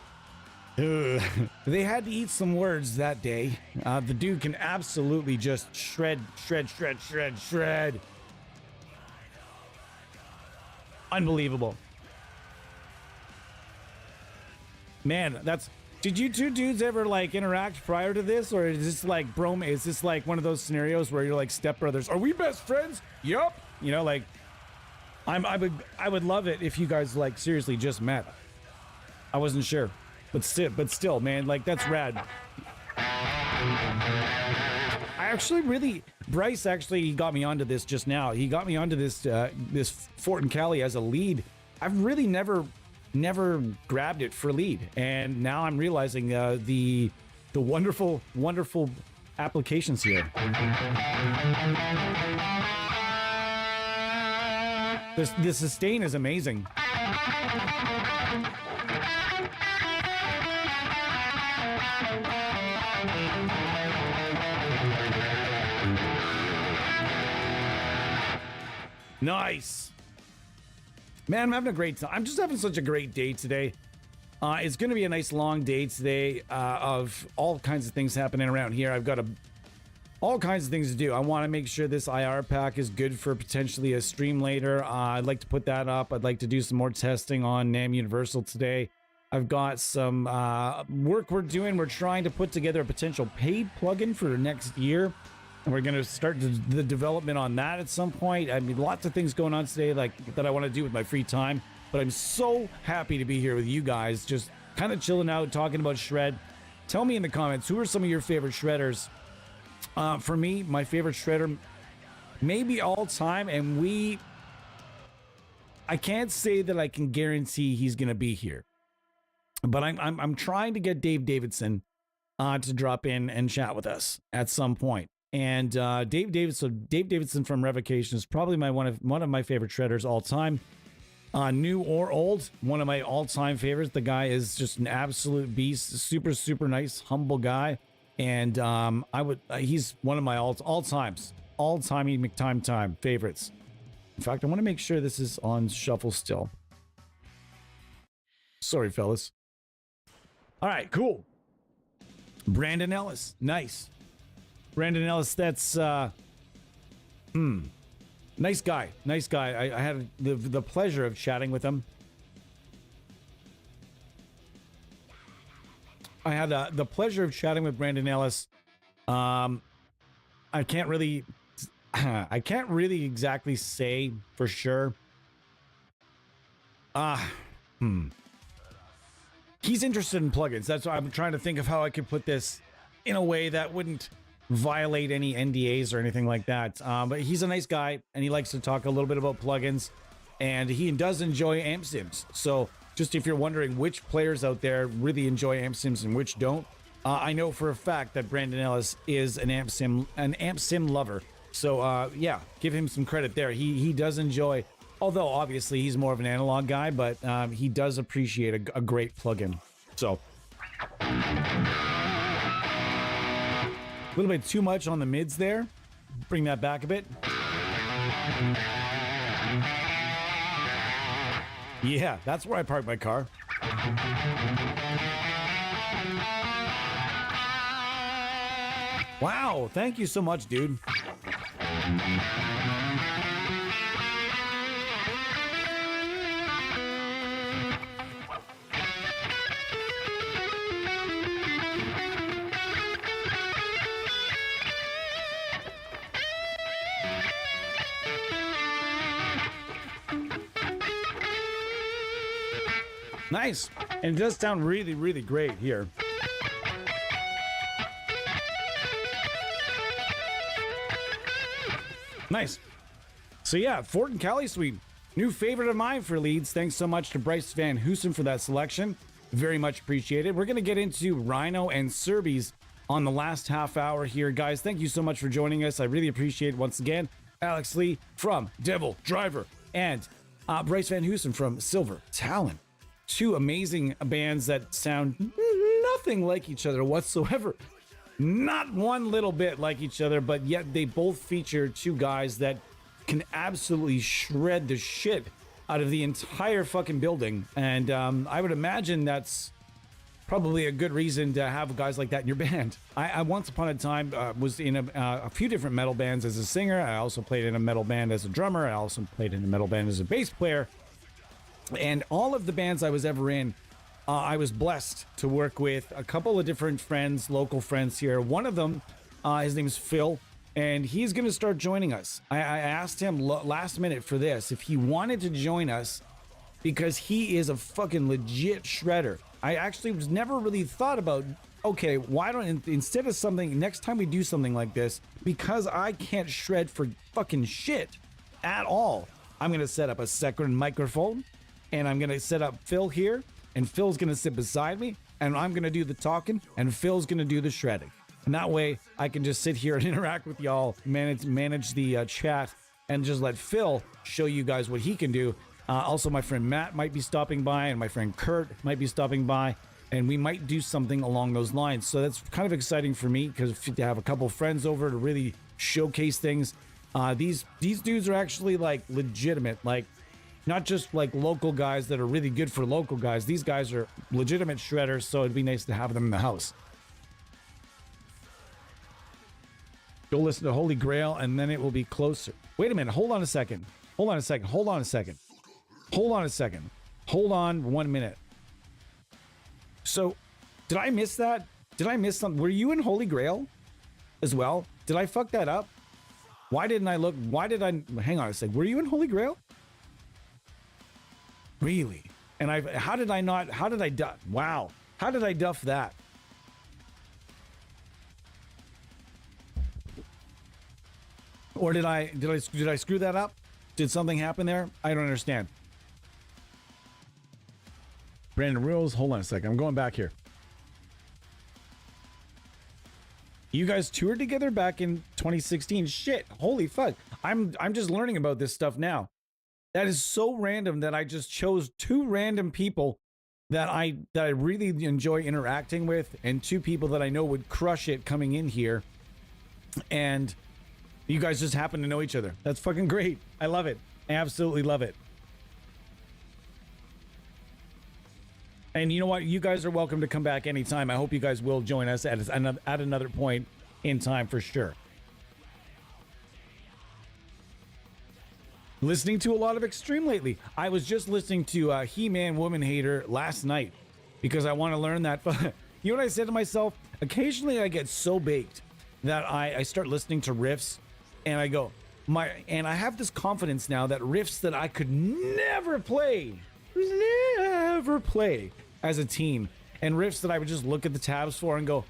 They had to eat some words that day. The dude can absolutely just shred, shred, shred, shred, shred. Unbelievable. Man, did you two dudes ever interact prior to this, or is this like is this like one of those scenarios where you're like stepbrothers? Are we best friends? Yup. I would love it if you guys seriously just met. I wasn't sure, but still, man, that's rad. Bryce actually got me onto this just now. He got me onto this Fort and Cali as a lead. I've really never never grabbed it for lead, and now I'm realizing the wonderful applications here. The sustain is amazing. Nice. Man, I'm having a great time. I'm just having such a great day today. It's going to be a nice long day today of all kinds of things happening around here. I've got all kinds of things to do. I want to make sure this IR pack is good for potentially a stream later. I'd like to put that up. I'd like to do some more testing on NAM Universal today. I've got some work we're doing. We're trying to put together a potential paid plugin for next year. And we're going to start the development on that at some point. I mean, lots of things going on today that I want to do with my free time. But I'm so happy to be here with you guys, just kind of chilling out, talking about Shred. Tell me in the comments, who are some of your favorite Shredders? For me, my favorite Shredder, maybe all time, and I can't say that I can guarantee he's going to be here. But I'm trying to get Dave Davidson to drop in and chat with us at some point. And Dave Davidson from Revocation is probably one of my favorite Shredders all time. New or old, one of my all-time favorites. The guy is just an absolute beast, super nice, humble guy, and he's one of my all-timey McTime favorites. In fact, I want to make sure this is on shuffle still. Sorry, fellas. All right, cool. Brandon Ellis, nice. Brandon Ellis, that's nice guy. I had the pleasure of chatting with him. I had the pleasure of chatting with Brandon Ellis. I can't really exactly say for sure. He's interested in plugins. That's why I'm trying to think of how I could put this in a way that wouldn't violate any NDAs or anything like that. But he's a nice guy, and he likes to talk a little bit about plugins, and he does enjoy amp sims. So just if you're wondering which players out there really enjoy amp sims and which don't, I know for a fact that Brandon Ellis is an amp sim lover. So yeah, give him some credit there. He does enjoy, although obviously he's more of an analog guy, but he does appreciate a great plugin. So a little bit too much on the mids there. Bring that back a bit. Yeah, that's where I park my car. Wow, thank you so much, dude. Nice. And it does sound really great here. Nice. So yeah, Fort and Cali Suite, new favorite of mine for leads. Thanks so much to Bryce Vanhoosen for that selection. Very much appreciated. We're going to get into Rhino and Serbies on the last half hour here. Guys, thank you so much for joining us. I really appreciate it once again. Alex Lee from Devildriver and Bryce Vanhoosen from Silver Talon. Two amazing bands that sound nothing like each other whatsoever. Not one little bit like each other, but yet they both feature two guys that can absolutely shred the shit out of the entire fucking building. And I would imagine that's probably a good reason to have guys like that in your band. I once upon a time was in a few different metal bands as a singer. I also played in a metal band as a drummer. I also played in a metal band as a bass player. And all of the bands I was ever in, I was blessed to work with a couple of different friends, local friends here. One of them, his name is Phil, and he's going to start joining us. I asked him last minute for this, if he wanted to join us, because he is a fucking legit shredder. I actually was never really thought about, okay, why don't, instead of something, next time we do something like this, because I can't shred for fucking shit at all, I'm going to set up a second microphone, and I'm gonna set up Phil here, and Phil's gonna sit beside me, and I'm gonna do the talking, and Phil's gonna do the shredding. And that way, I can just sit here and interact with y'all, manage the chat, and just let Phil show you guys what he can do. Also, my friend Matt might be stopping by, and my friend Kurt might be stopping by, and we might do something along those lines. So that's kind of exciting for me, because to have a couple friends over to really showcase things. These dudes are actually like legitimate, like not just like local guys that are really good for local guys. These guys are legitimate shredders, so it'd be nice to have them in the house. Go listen to Holy Grail, and then it will be closer. Wait a minute. Hold on a second. Hold on a second. Hold on a second. Hold on a second. Hold on 1 minute. So, did I miss that? Did I miss something? Were you in Holy Grail as well? Did I fuck that up? Why didn't I look? Why did I? Hang on a second. Were you in Holy Grail? Really? And how did I not? How did I duff? Wow. How did I duff that? Or did I screw that up? Did something happen there? I don't understand. Brandon Rules, hold on a second. I'm going back here. You guys toured together back in 2016. Shit, holy fuck. I'm just learning about this stuff now. That is so random that I just chose two random people that I really enjoy interacting with, and two people that I know would crush it coming in here. And you guys just happen to know each other. That's fucking great. I love it. I absolutely love it. And you know what? You guys are welcome to come back anytime. I hope you guys will join us at another point in time for sure. Listening to a lot of Extreme lately. I was just listening to He-Man Woman Hater last night because I want to learn that. You know what I said to myself? Occasionally I get so baked that I start listening to riffs and I go, and I have this confidence now that riffs that I could never play as a teen, and riffs that I would just look at the tabs for and go,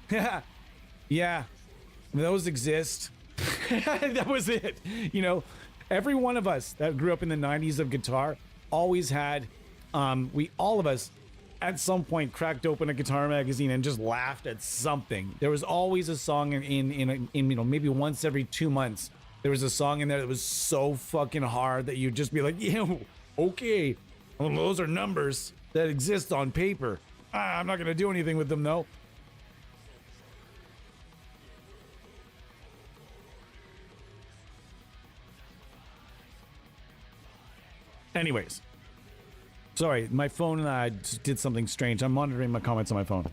yeah, those exist. That was it. You know, every one of us that grew up in the 90s of guitar always had, all of us at some point cracked open a guitar magazine and just laughed at something. There was always a song in you know, maybe once every 2 months, there was a song in there that was so fucking hard that you'd just be like, yeah, okay. Well, those are numbers that exist on paper. I'm not going to do anything with them, though. Anyways. Sorry, my phone did something strange. I'm monitoring my comments on my phone.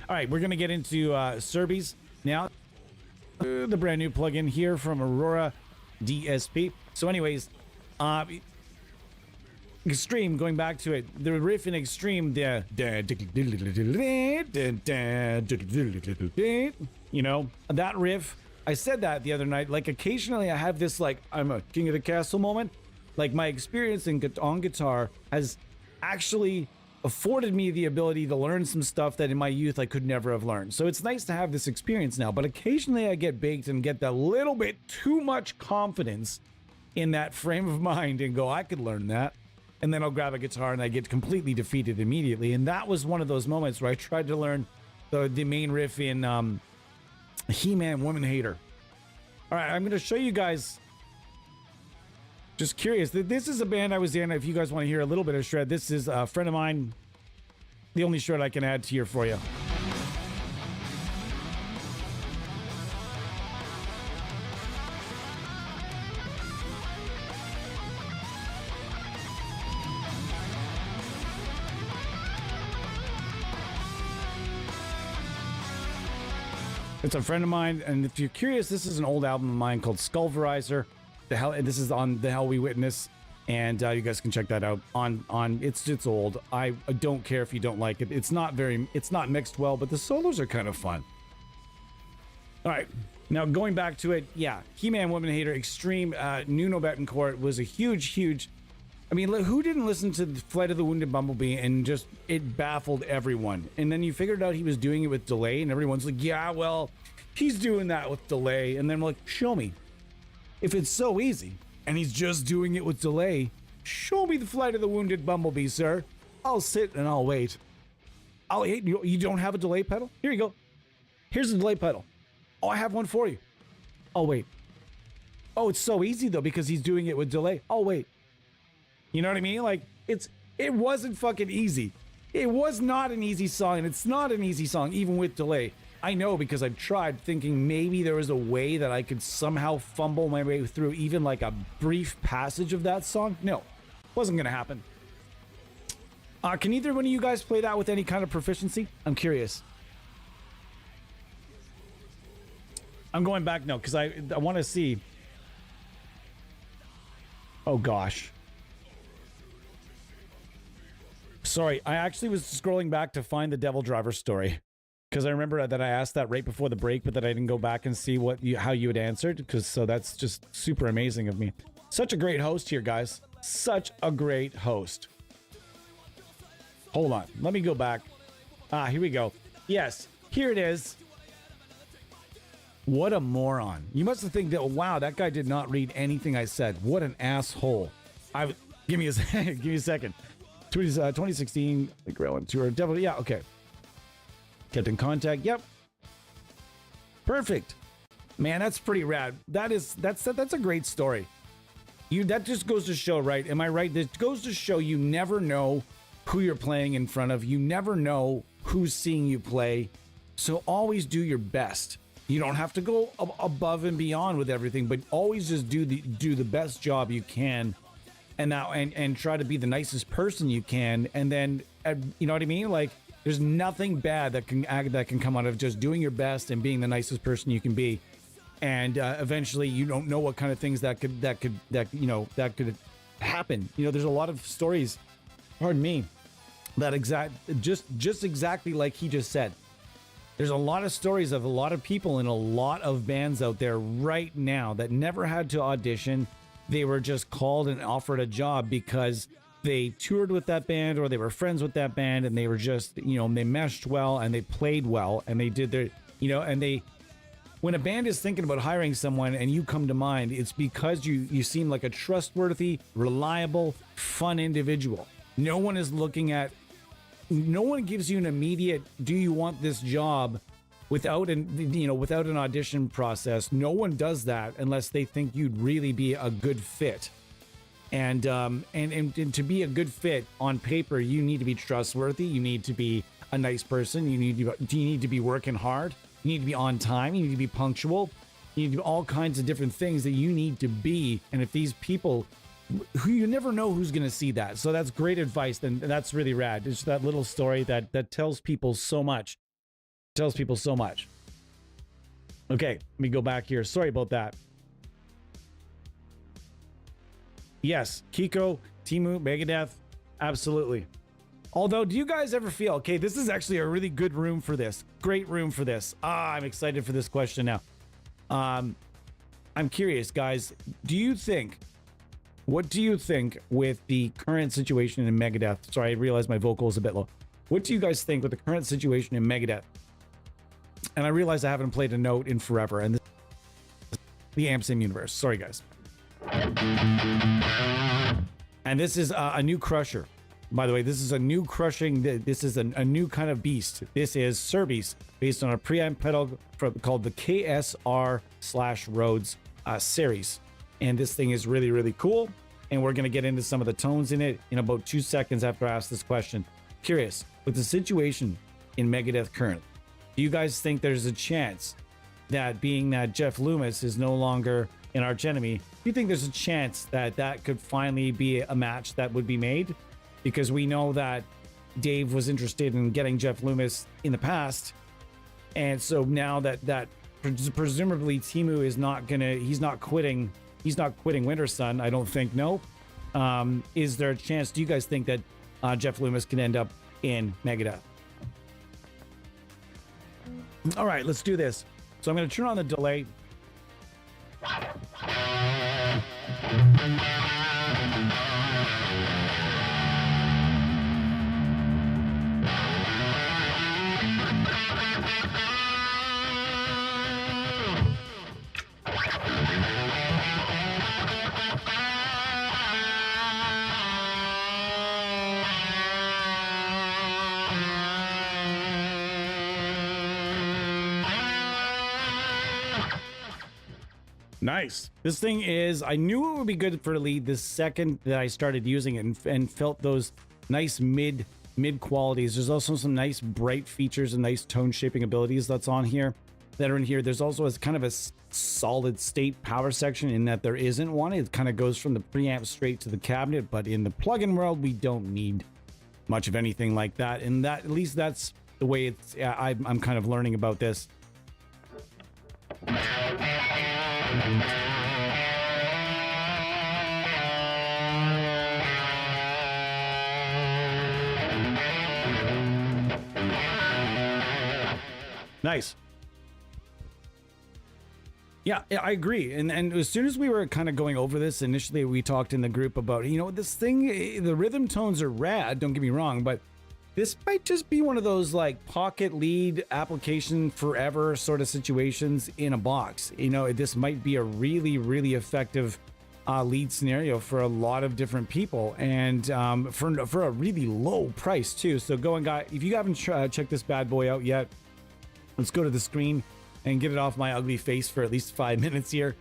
All right, we're going to get into Serbies now. The brand new plugin here from Aurora DSP. So anyways, Extreme, going back to it, the riff in Extreme, you know, that riff, I said that the other night, like occasionally I have this like, I'm a king of the castle moment. Like my experience on guitar has actually afforded me the ability to learn some stuff that in my youth I could never have learned. So it's nice to have this experience now, but occasionally I get baked and get that little bit too much confidence in that frame of mind and go, I could learn that. And then I'll grab a guitar and I get completely defeated immediately. And that was one of those moments where I tried to learn the main riff in He-Man Woman Hater. All right, I'm going to show you guys. Just curious. This is a band I was in. If you guys want to hear a little bit of shred, this is a friend of mine. The only shred I can add to here for you. It's a friend of mine, and if you're curious, this is an old album of mine called Skullverizer. This is on The Hell We Witness, and you guys can check that out. It's old. I don't care if you don't like it. It's not mixed well, but the solos are kind of fun. All right, now going back to it, yeah, He-Man Woman Hater Extreme. Nuno Betancourt was a huge. I mean, who didn't listen to Flight of the Wounded Bumblebee and just, it baffled everyone. And then you figured out he was doing it with delay, and everyone's like, yeah, well, he's doing that with delay. And then we're like, show me. If it's so easy and he's just doing it with delay, Show me the flight of the wounded bumblebee, sir. I'll sit and I'll wait. I'll wait. You don't have a delay pedal? Here you go. Here's the delay pedal. Oh, I have one for you. I'll wait. Oh, it's so easy though because he's doing it with delay. I'll wait. You know what I mean? Like it wasn't fucking easy. It was not an easy song, and it's not an easy song even with delay. I know because I've tried thinking maybe there was a way that I could somehow fumble my way through even like a brief passage of that song. No, wasn't gonna happen. Can either one of you guys play that with any kind of proficiency? I'm curious. I'm going back now because I want to see. Oh gosh. Sorry, I actually was scrolling back to find the Devildriver story because I remember that I asked that right before the break, but that I didn't go back and see how you had answered. Because so that's just super amazing of me. Such a great host here, guys. Such a great host. Hold on, let me go back. Here we go. Yes, here it is. What a moron. You must have think that, wow, that guy did not read anything I said. What an asshole. Give me a give me a second. 2016, the Grail and Tour. Devil, yeah, okay. Kept in contact, yep. Perfect. Man, that's pretty rad. That's a great story. That just goes to show, right? Am I right? That goes to show you never know who you're playing in front of. You never know who's seeing you play. So always do your best. You don't have to go above and beyond with everything, but always just do the best job you can, and try to be the nicest person you can. And then you know what I mean? Like there's nothing bad that can come out of just doing your best and being the nicest person you can be. And eventually, you don't know what kind of things that could happen. You know, there's a lot of stories. Pardon me. That just exactly like he just said. There's a lot of stories of a lot of people in a lot of bands out there right now that never had to audition. They were just called and offered a job because they toured with that band or they were friends with that band, and they were just, they meshed well and they played well and they did their, when a band is thinking about hiring someone and you come to mind, it's because you seem like a trustworthy, reliable, fun individual. No one gives you an immediate, do you want this job without an audition process. No one does that unless they think you'd really be a good fit. And to be a good fit on paper, you need to be trustworthy. You need to be a nice person. You need to be working hard. You need to be on time. You need to be punctual. You need to do all kinds of different things that you need to be. And if these people, who you never know who's going to see that. So that's great advice. And that's really rad. It's that little story that tells people so much. Tells people so much. Okay, let me go back here. Sorry about that. Yes, Kiko, Timu, Megadeth, absolutely. Although, do you guys ever feel, okay, this is actually a really good room for this. Great room for this. I'm excited for this question now. I'm curious, guys. What do you think with the current situation in Megadeth? Sorry, I realized my vocal is a bit low. What do you guys think with the current situation in Megadeth? And I realize I haven't played a note in forever. And this is the Amsim universe. Sorry, guys. And this is a new crusher. By the way, this is a new crushing. This is a new kind of beast. This is Serbies, based on a preamp pedal called the KSR/Rhodes series. And this thing is really, really cool. And we're going to get into some of the tones in it in about 2 seconds after I ask this question. Curious, with the situation in Megadeth currently, do you guys think there's a chance that, being that Jeff Loomis is no longer an archenemy, do you think there's a chance that could finally be a match that would be made? Because we know that Dave was interested in getting Jeff Loomis in the past. And so now that presumably Timu is he's not quitting Winter Sun, I don't think, no. Is there a chance, do you guys think that Jeff Loomis can end up in Megadeth? All right, let's do this. So I'm going to turn on the delay. Nice. This thing is, I knew it would be good for a lead the second that I started using it, and felt those nice mid qualities. There's also some nice bright features and nice tone shaping abilities that's on here, that are in here. There's also a kind of a solid state power section in that there isn't one. It kind of goes from the preamp straight to the cabinet, but in the plugin world, we don't need much of anything like that. And that, at least that's the way it's, I'm kind of learning about this. Nice. Yeah, I agree. And as soon as we were kind of going over this, initially we talked in the group about, you know, this thing, the rhythm tones are rad, don't get me wrong, but this might just be one of those like pocket lead application forever sort of situations in a box. You know, this might be a really, really effective lead scenario for a lot of different people, and for a really low price too. So go and if you haven't checked this bad boy out yet, let's go to the screen and get it off my ugly face for at least 5 minutes here.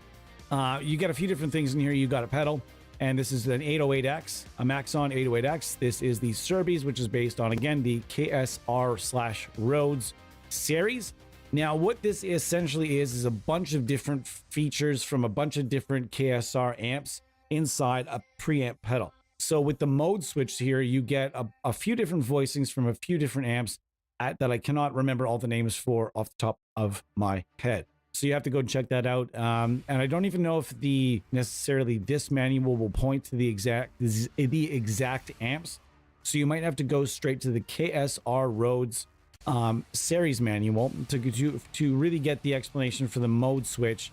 You got a few different things in here. You got a pedal, and this is an 808X, a Maxon 808X. This is the Serbies, which is based on, again, the KSR/Rhodes series. Now, what this essentially is a bunch of different features from a bunch of different KSR amps inside a preamp pedal. So with the mode switch here, you get a few different voicings from a few different amps that I cannot remember all the names for off the top of my head. So you have to go and check that out. And I don't even know if necessarily this manual will point to the exact amps. So you might have to go straight to the KSR Rhodes series manual to really get the explanation for the mode switch.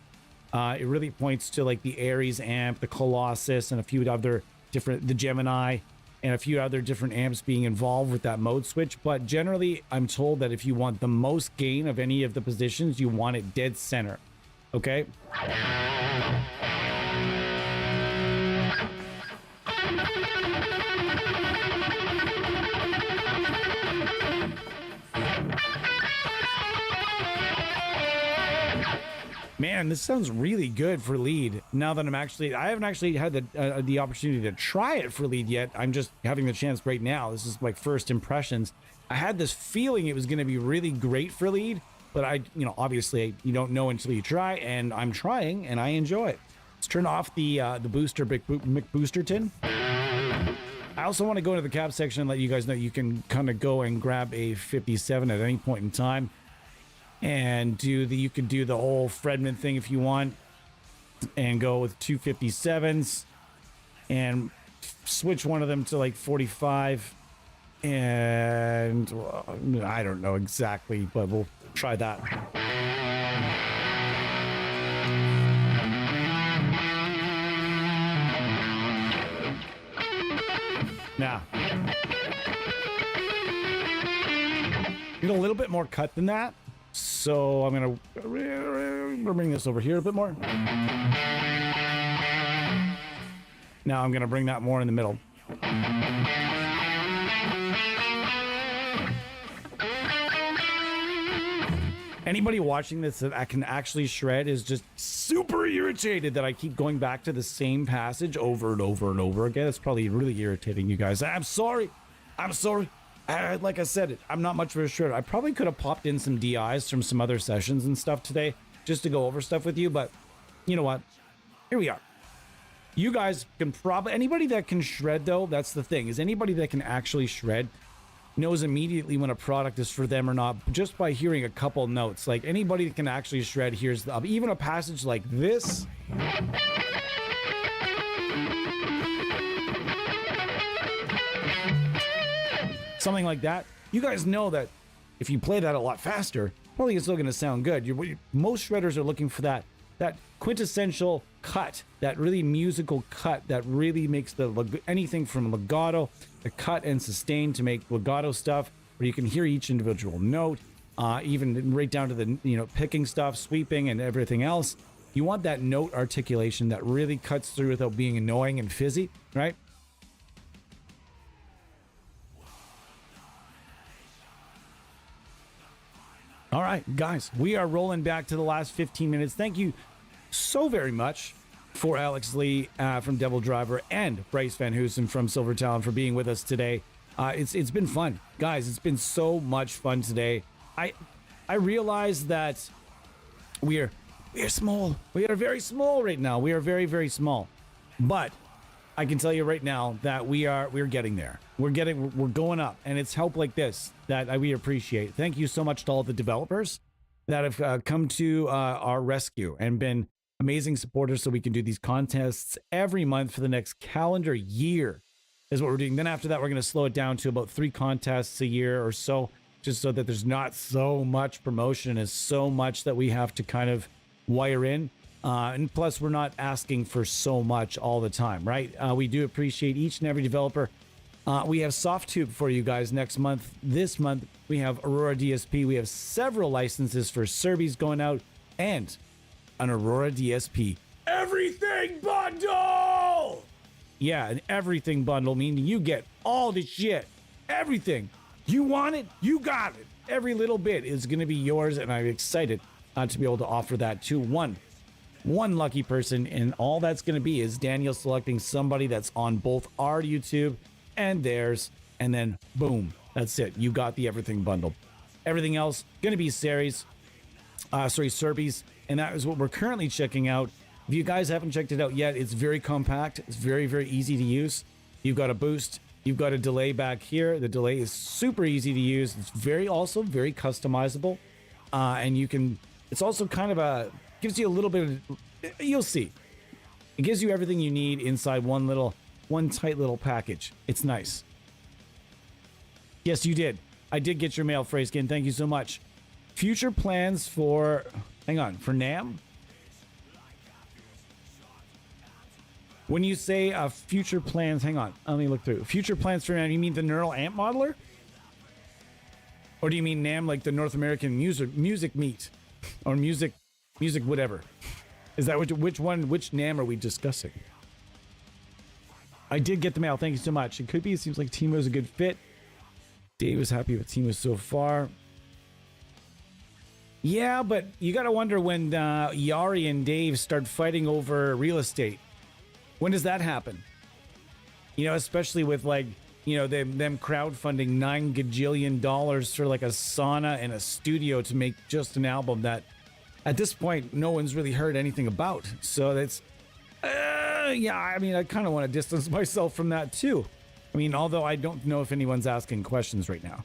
It really points to like the Ares amp, the Colossus, and a few other different, the Gemini, and a few other different amps being involved with that mode switch. But generally, I'm told that if you want the most gain of any of the positions, you want it dead center. Okay? Man, this sounds really good for lead. Now that I haven't actually had the opportunity to try it for lead yet. I'm just having the chance right now. This is like first impressions. I had this feeling it was going to be really great for lead, but obviously you don't know until you try, and I'm trying and I enjoy it. Let's turn off the booster, McBoosterton. I also want to go into the cab section and let you guys know you can kind of go and grab a 57 at any point in time. And you could do the whole Fredman thing if you want, and go with 257s and switch one of them to like 45. And I don't know exactly, but we'll try that. Now, need a little bit more cut than that. So I'm going to bring this over here a bit more. Now I'm going to bring that more in the middle. Anybody watching this that I can actually shred is just super irritated that I keep going back to the same passage over and over and over again. It's probably really irritating you guys. I'm sorry. Like I said, I'm not much of a shredder. I probably could have popped in some DIs from some other sessions and stuff today just to go over stuff with you, but you know what? Here we are. You guys can anybody that can shred though, that's the thing, is anybody that can actually shred knows immediately when a product is for them or not just by hearing a couple notes. Like anybody that can actually shred hears even a passage like this. Something like that, you guys know that if you play that a lot faster, probably it's still going to sound good. Most shredders are looking for that quintessential cut, that really musical cut that really makes anything from legato, the cut and sustain to make legato stuff where you can hear each individual note, even right down to the picking stuff, sweeping, and everything else. You want that note articulation that really cuts through without being annoying and fizzy, right? All right, guys, we are rolling back to the last 15 minutes. Thank you so very much for Alex Lee from Devildriver and Bryce Vanhoosen from Silver Talon for being with us today. It's been fun, guys. It's been so much fun today. I realize that we are small. We are very small right now. We are very, very small. But I can tell you right now that we're getting there. We're going up, and it's help like this that we appreciate. Thank you so much to all the developers that have come to our rescue and been amazing supporters so we can do these contests every month for the next calendar year is what we're doing. Then after that, we're going to slow it down to about 3 contests a year or so, just so that there's not so much promotion and so much that we have to kind of wire in. And plus, we're not asking for so much all the time, right? We do appreciate each and every developer. We have SoftTube for you guys next month. This month, we have Aurora DSP. We have several licenses for Serbies going out and an Aurora DSP everything bundle. Yeah, an everything bundle, meaning you get all the shit, everything. You want it, you got it. Every little bit is going to be yours, and I'm excited to be able to offer that to one lucky person, and all that's going to be is Daniel selecting somebody that's on both our YouTube and theirs, and then boom, that's it. You got the everything bundle. Everything else going to be Serbies, and that is what we're currently checking out. If you guys haven't checked it out yet, it's very compact. It's very, very easy to use. You've got a boost. You've got a delay back here. The delay is super easy to use. It's also very customizable, and you can. It's also kind of gives you a little bit of. You'll see. It gives you everything you need inside one tight little package. It's nice. Yes, you did. I did get your mail, Phraskin. Thank you so much. Future plans for. Hang on, for NAM? When you say future plans, hang on, let me look through. Future plans for NAM, you mean the neural ant modeler? Or do you mean NAM like the North American music meet? Or music whatever? Is that which NAM are we discussing? I did get the mail, thank you so much. It could be, it seems like Timo's a good fit. Dave is happy with Timo so far. Yeah, but you got to wonder when Yari and Dave start fighting over real estate. When does that happen? You know, especially with like, you know, them crowdfunding $9 gajillion for like a sauna and a studio to make just an album that at this point no one's really heard anything about. So that's, yeah, I mean, I kind of want to distance myself from that too. I mean, although I don't know if anyone's asking questions right now.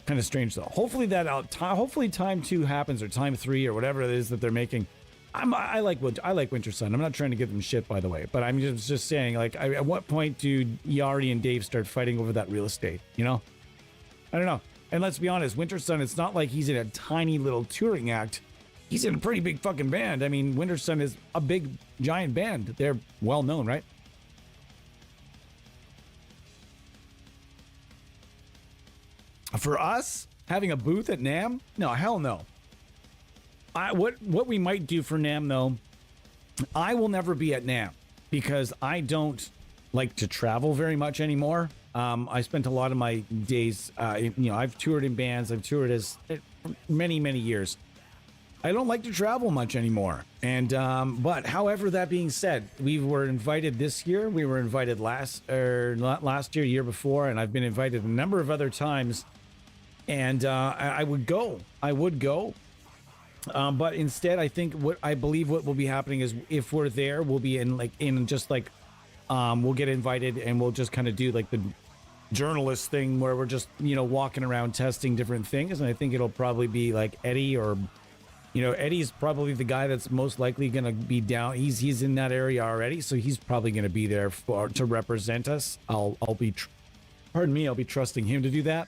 Kind of strange though. Hopefully hopefully time 2 happens, or time 3 or whatever it is that they're making. I like Winter Sun. I'm not trying to give them shit, by the way, but I'm just saying, like, at what point do Yari and Dave start fighting over that real estate? You know, I don't know. And let's be honest, Winter Sun, it's not like he's in a tiny little touring act. He's in a pretty big fucking band. I mean, Winter Sun is a big giant band. They're well known, right? For us, having a booth at NAMM? No, hell no. What we might do for NAMM, though, I will never be at NAMM because I don't like to travel very much anymore. I spent a lot of my days, you know, I've toured in bands. I've toured as many, many years. I don't like to travel much anymore. And but however, that being said, we were invited this year. We were invited last year, year before, and I've been invited a number of other times. And I would go. But instead, I think what will be happening is if we're there, we'll be we'll get invited and we'll just kind of do like the journalist thing where we're just, you know, walking around testing different things. And I think it'll probably be like Eddie, or, you know, Eddie's probably the guy that's most likely going to be down. He's in that area already. So he's probably going to be there to represent us. I'll be trusting him to do that.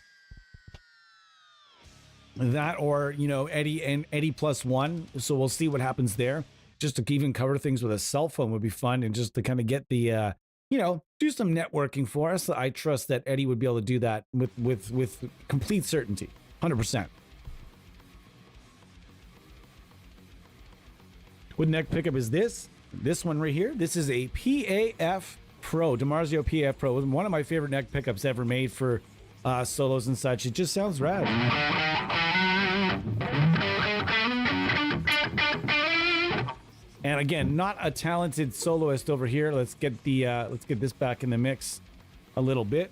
That, or, you know, Eddie and Eddie plus one. So we'll see what happens there. Just to even cover things with a cell phone would be fun, and just to kind of get the, you know, do some networking for us. I trust that Eddie would be able to do that with complete certainty, 100%. What neck pickup is this? This one right here. This is a PAF Pro, DiMarzio PAF Pro, one of my favorite neck pickups ever made for solos and such. It just sounds rad. And again, not a talented soloist over here. Let's get this back in the mix a little bit.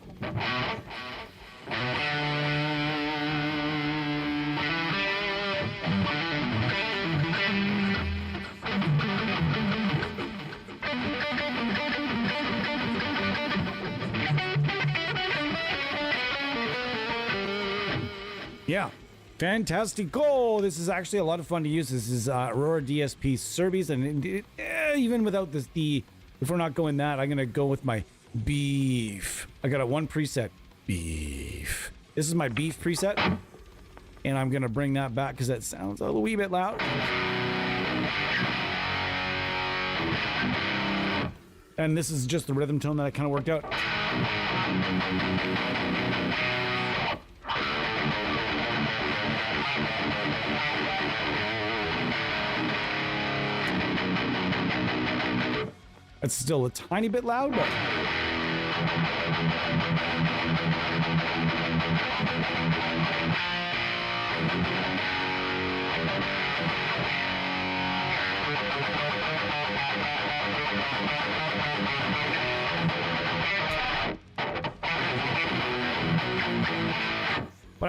Yeah, fantastico. This is actually a lot of fun to use. This is Aurora DSP Serbies, and even without this, if we're not going that, I'm gonna go with my beef. I got a one preset, beef. This is my beef preset, and I'm gonna bring that back because that sounds a wee bit loud. And this is just the rhythm tone that I kind of worked out. It's still a tiny bit loud, but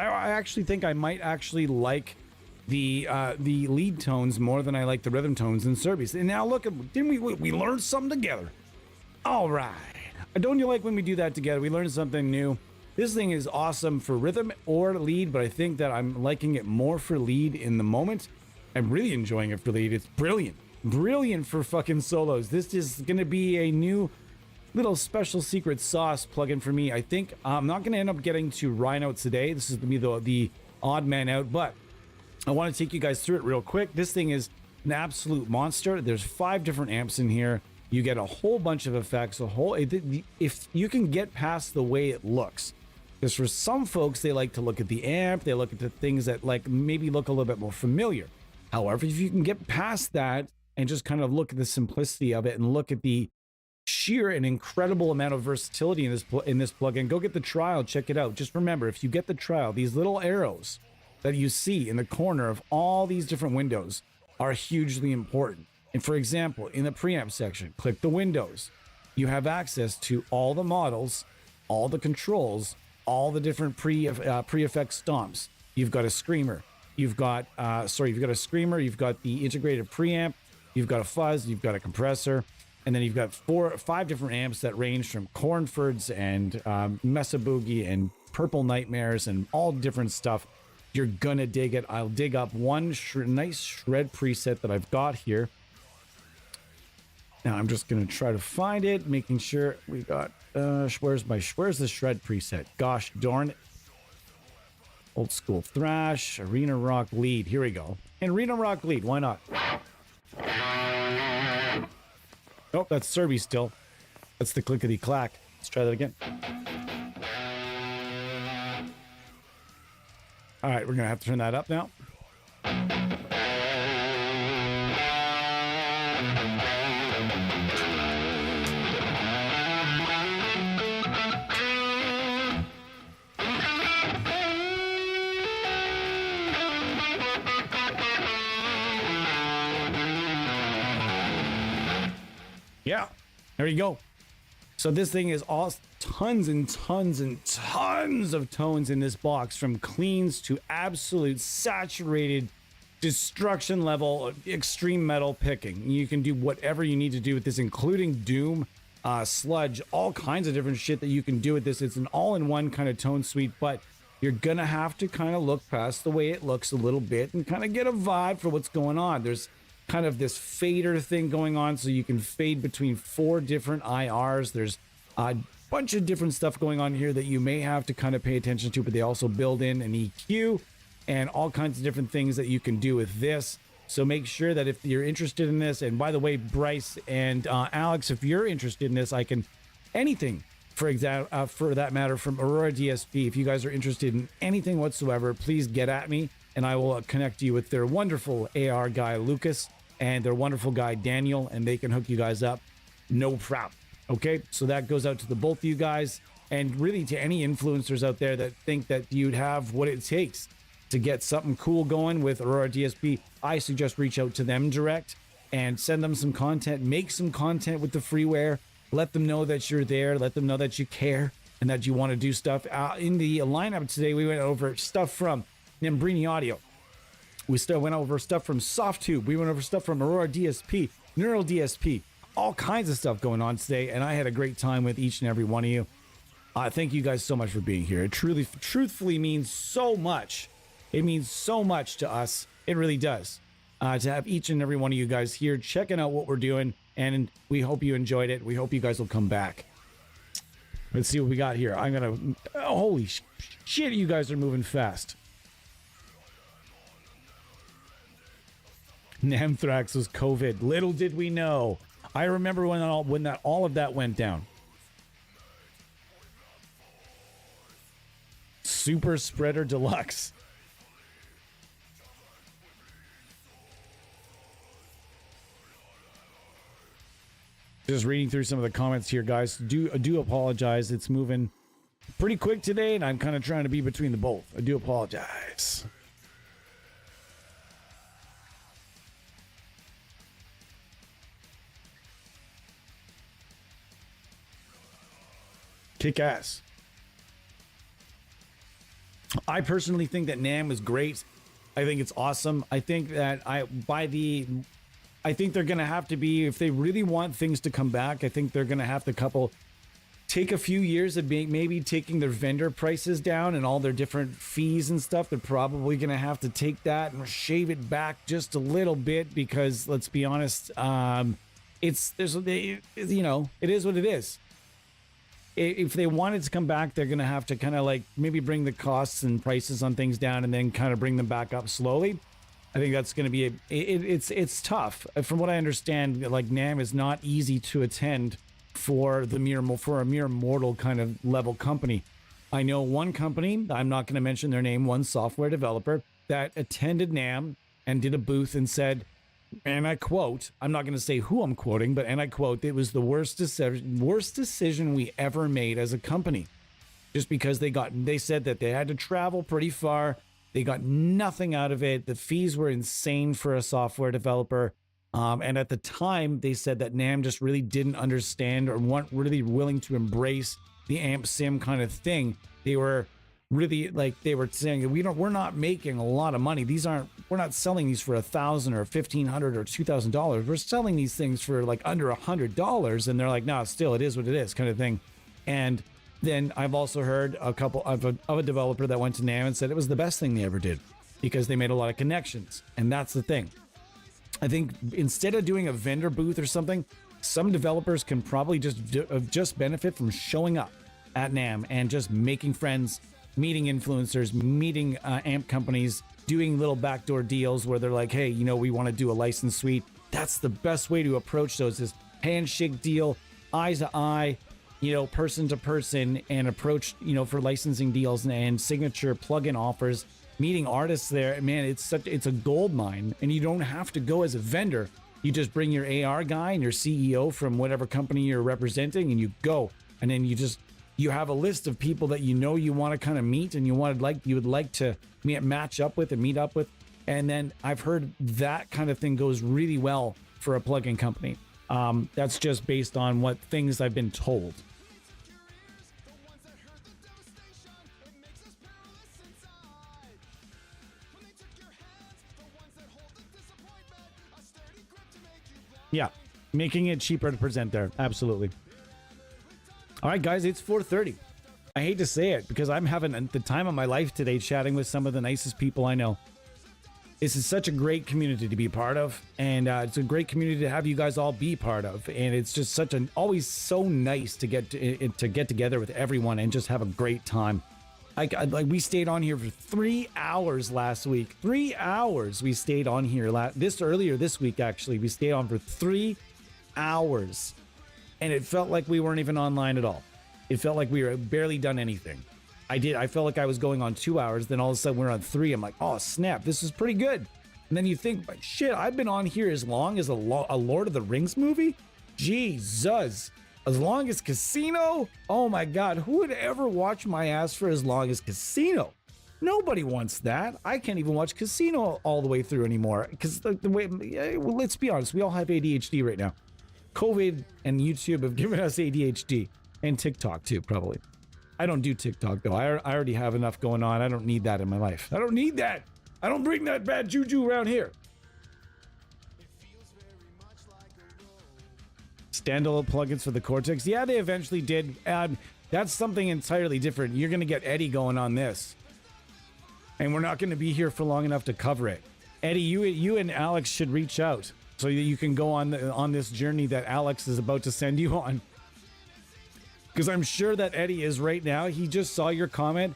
I actually think I might actually like the lead tones more than I like the rhythm tones in Serbies. And now look, didn't we learned something together? All right. Don't you like when we do that together? We learn something new. This thing is awesome for rhythm or lead, but I think that I'm liking it more for lead in the moment. I'm really enjoying it for lead. It's brilliant. Brilliant for fucking solos. This is going to be a new little special secret sauce plugin for me. I think I'm not going to end up getting to Rhino today. This is going to be the odd man out, but I want to take you guys through it real quick. This thing is an absolute monster. There's 5 different amps in here. You get a whole bunch of effects, if you can get past the way it looks. Because for some folks, they like to look at the amp, they look at the things that like maybe look a little bit more familiar. However, if you can get past that and just kind of look at the simplicity of it and look at the sheer and incredible amount of versatility in this plugin, go get the trial, check it out. Just remember, if you get the trial, these little arrows that you see in the corner of all these different windows are hugely important. And for example, in the preamp section, click the windows. You have access to all the models, all the controls, all the different pre-effect stomps. You've got a screamer. You've got a screamer. You've got the integrated preamp. You've got a fuzz. You've got a compressor. And then you've got 4 or 5 different amps that range from Cornfords and Mesa Boogie and Purple Nightmares and all different stuff. You're gonna dig it. I'll dig up one nice shred preset that I've got here. Now I'm just gonna try to find it, making sure we got. Where's the shred preset? Gosh darn it! Old school thrash, arena rock lead. Here we go. And arena rock lead. Why not? Oh, that's Serby still. That's the clickety clack. Let's try that again. All right, we're gonna have to turn that up now. Yeah, there you go. So this thing is all tons and tons and tons of tones in this box, from cleans to absolute saturated destruction level, extreme metal picking. You can do whatever you need to do with this, including doom, sludge, all kinds of different shit that you can do with this. It's an all-in-one kind of tone suite, but you're gonna have to kind of look past the way it looks a little bit and kind of get a vibe for what's going on. There's kind of this fader thing going on, so you can fade between 4 different IRs. There's a bunch of different stuff going on here that you may have to kind of pay attention to, but they also build in an EQ and all kinds of different things that you can do with this. So make sure that if you're interested in this, and by the way, Bryce and Alex, if you're interested in this, I can anything for that matter from Aurora DSP. If you guys are interested in anything whatsoever, please get at me and I will connect you with their wonderful AR guy Lucas and their wonderful guy Daniel, and they can hook you guys up, no problem. Okay, so that goes out to the both of you guys, and really to any influencers out there that think that you'd have what it takes to get something cool going with Aurora DSP. I suggest reach out to them direct and send them some content, make some content with the freeware, let them know that you're there, let them know that you care and that you want to do stuff. In the lineup today, we went over stuff from Nambrini Audio. We still went over stuff from Softtube. We went over stuff from Aurora DSP, Neural DSP, all kinds of stuff going on today. And I had a great time with each and every one of you. Thank you guys so much for being here. It truthfully means so much. It means so much to us. It really does. To have each and every one of you guys here checking out what we're doing. And we hope you enjoyed it. We hope you guys will come back. Let's see what we got here. I'm going to... holy shit, you guys are moving fast. Namthrax was COVID. Little did we know. I remember when all of that went down. Super Spreader Deluxe. Just reading through some of the comments here, guys. Do apologize. It's moving pretty quick today, and I'm kind of trying to be between the both. I do apologize. Kick ass. I personally think that NAMM is great. I think it's awesome. I think that I think they're going to have to be, if they really want things to come back, I think they're going to have to take a few years of maybe taking their vendor prices down and all their different fees and stuff. They're probably going to have to take that and shave it back just a little bit because, let's be honest, it is what it is. If they wanted to come back, they're going to have to kind of like maybe bring the costs and prices on things down and then kind of bring them back up slowly. I think that's going to be it's tough. From what I understand, like NAMM is not easy to attend for a mere mortal kind of level company. I know one company, I'm not going to mention their name, one software developer that attended NAMM and did a booth and said, and I quote, I'm not going to say who I'm quoting, but and I quote, it was the worst decision we ever made as a company. Just because they said that they had to travel pretty far. They got nothing out of it. The fees were insane for a software developer. And at the time, they said that NAMM just really didn't understand or weren't really willing to embrace the AMP sim kind of thing. They were really they were saying, we're not making a lot of money. We're not selling these for $1,000 or $1,500 or $2,000. We're selling these things for like under $100. And they're like, no, still, it is what it is kind of thing. And then I've also heard a couple of a developer that went to NAMM and said it was the best thing they ever did because they made a lot of connections. And that's the thing. I think instead of doing a vendor booth or something, some developers can probably just benefit from showing up at NAMM and just making friends, meeting influencers, meeting AMP companies, doing little backdoor deals where they're like, hey, we want to do a license suite. That's the best way to approach those is handshake deal, eye to eye, person to person, and approach, for licensing deals and signature plugin offers, meeting artists there. Man, it's a gold mine, and you don't have to go as a vendor. You just bring your AR guy and your CEO from whatever company you're representing, and you go, and then you have a list of people that you want to kind of meet and you would like to match up with and meet up with. And then I've heard that kind of thing goes really well for a plugin company. That's just based on what things I've been told. Yeah, making it cheaper to present there. Absolutely. All right, guys, it's 4:30. I hate to say it because I'm having the time of my life today chatting with some of the nicest people I know. This is such a great community to be part of, and it's a great community to have you guys all be part of. And it's just always so nice to get together with everyone and just have a great time. We stayed on here for 3 hours last week. 3 hours we stayed on here. Earlier this week, actually, we stayed on for 3 hours. And it felt like we weren't even online at all. It felt like we were barely done anything. I felt like I was going on 2 hours. Then all of a sudden we're on 3. I'm like, oh, snap, this is pretty good. And then you think, shit, I've been on here as long as a Lord of the Rings movie? Jesus. As long as Casino? Oh my God, who would ever watch my ass for as long as Casino? Nobody wants that. I can't even watch Casino all the way through anymore because the way. Well, let's be honest. We all have ADHD right now. COVID and YouTube have given us ADHD, and TikTok too, probably. I don't do TikTok though. I already have enough going on. I don't need that in my life. I don't need that. I don't bring that bad juju around here. Standalone plugins for the Cortex. Yeah, they eventually did add. That's something entirely different. You're going to get Eddie going on this. And we're not going to be here for long enough to cover it. Eddie, you and Alex should reach out so that you can go on this journey that Alex is about to send you on. Because I'm sure that Eddie is right now. He just saw your comment.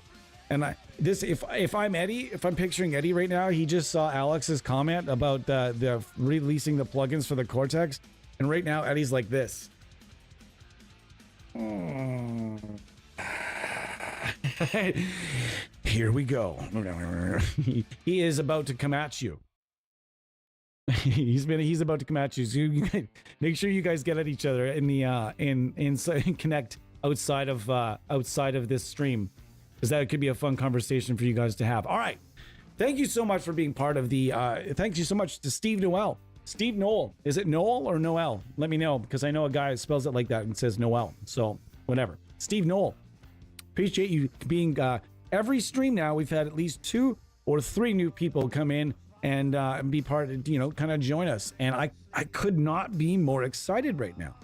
And if I'm Eddie, if I'm picturing Eddie right now, he just saw Alex's comment about the releasing the plugins for the Cortex. And right now, Eddie's like this. Here we go. He is about to come at you. He's about to come at you. So you make sure you guys get at each other in the connect outside of this stream, because that could be a fun conversation for you guys to have. All right, thank you so much for being part of the. Thank you so much to Steve Noel. Steve Noel. Is it Noel or Noel? Let me know, because I know a guy spells it like that and says Noel. So whatever. Steve Noel. Appreciate you being every stream now. We've had at least 2 or 3 new people come in and be part of, kind of join us. And I could not be more excited right now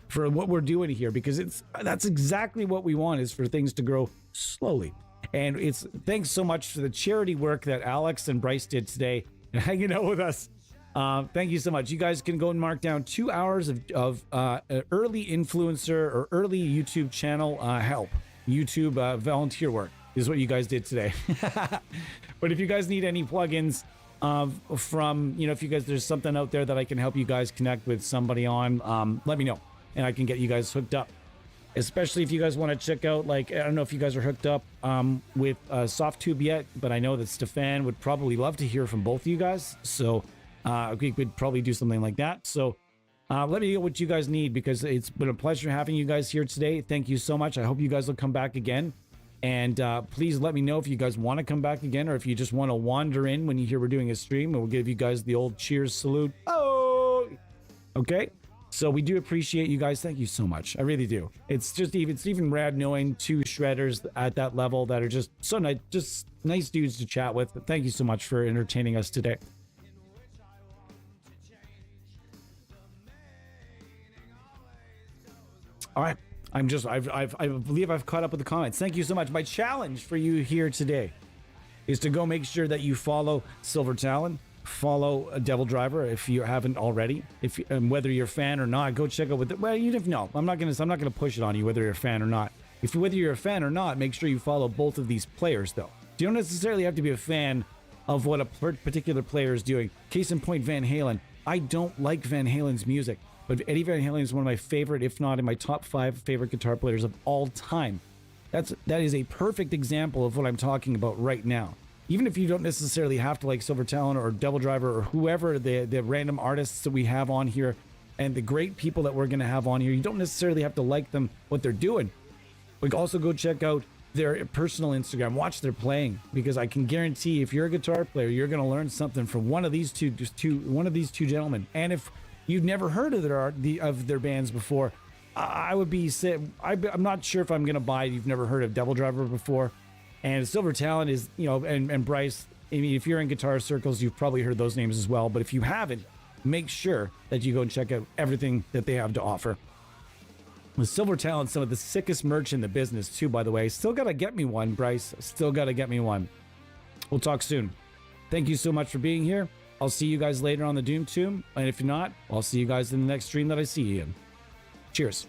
for what we're doing here, because that's exactly what we want, is for things to grow slowly. And it's thanks so much for the charity work that Alex and Bryce did today and hanging out with us. Thank you so much. You guys can go and mark down 2 hours of early influencer or early YouTube channel help. YouTube volunteer work is what you guys did today. But if you guys need any plugins from, if you guys, there's something out there that I can help you guys connect with somebody on, let me know and I can get you guys hooked up. Especially if you guys want to check out, I don't know if you guys are hooked up with SoftTube yet, but I know that Stefan would probably love to hear from both of you guys. So we could probably do something like that. So let me know what you guys need, because it's been a pleasure having you guys here today. Thank you so much. I hope you guys will come back again. And please let me know if you guys want to come back again, or if you just want to wander in when you hear we're doing a stream, and we'll give you guys the old cheers salute. Oh, okay. So we do appreciate you guys. Thank you so much. I really do. It's even rad knowing 2 shredders at that level that are just so nice, just nice dudes to chat with. But thank you so much for entertaining us today. All right. I believe I've caught up with the comments. Thank you so much. My challenge for you here today is to go make sure that you follow Silver Talon, follow Devildriver if you haven't already. Whether you're a fan or not, go check out you don't know. I'm not gonna push it on you whether you're a fan or not. Whether you're a fan or not, make sure you follow both of these players though. You don't necessarily have to be a fan of what a particular player is doing. Case in point, Van Halen. I don't like Van Halen's music, but Eddie Van Halen is one of my favorite, if not in my top 5 favorite guitar players of all time. That is a perfect example of what I'm talking about right now. Even if you don't necessarily have to like Silver Talon or Devildriver or whoever the random artists that we have on here and the great people that we're going to have on here, you don't necessarily have to like them, what they're doing. But also go check out their personal Instagram, watch their playing, because I can guarantee if you're a guitar player, you're going to learn something from one of these two gentlemen. And if you've never heard of their bands before, I would be I'm not sure if I'm going to buy You've never heard of Devildriver before. And Silver Talon is, and Bryce, I mean, if you're in guitar circles, you've probably heard those names as well. But if you haven't, make sure that you go and check out everything that they have to offer. With Silver Talon, some of the sickest merch in the business too, by the way. Still got to get me one, Bryce. Still got to get me one. We'll talk soon. Thank you so much for being here. I'll see you guys later on the Doom Tomb. And if not, I'll see you guys in the next stream that I see you in. Cheers.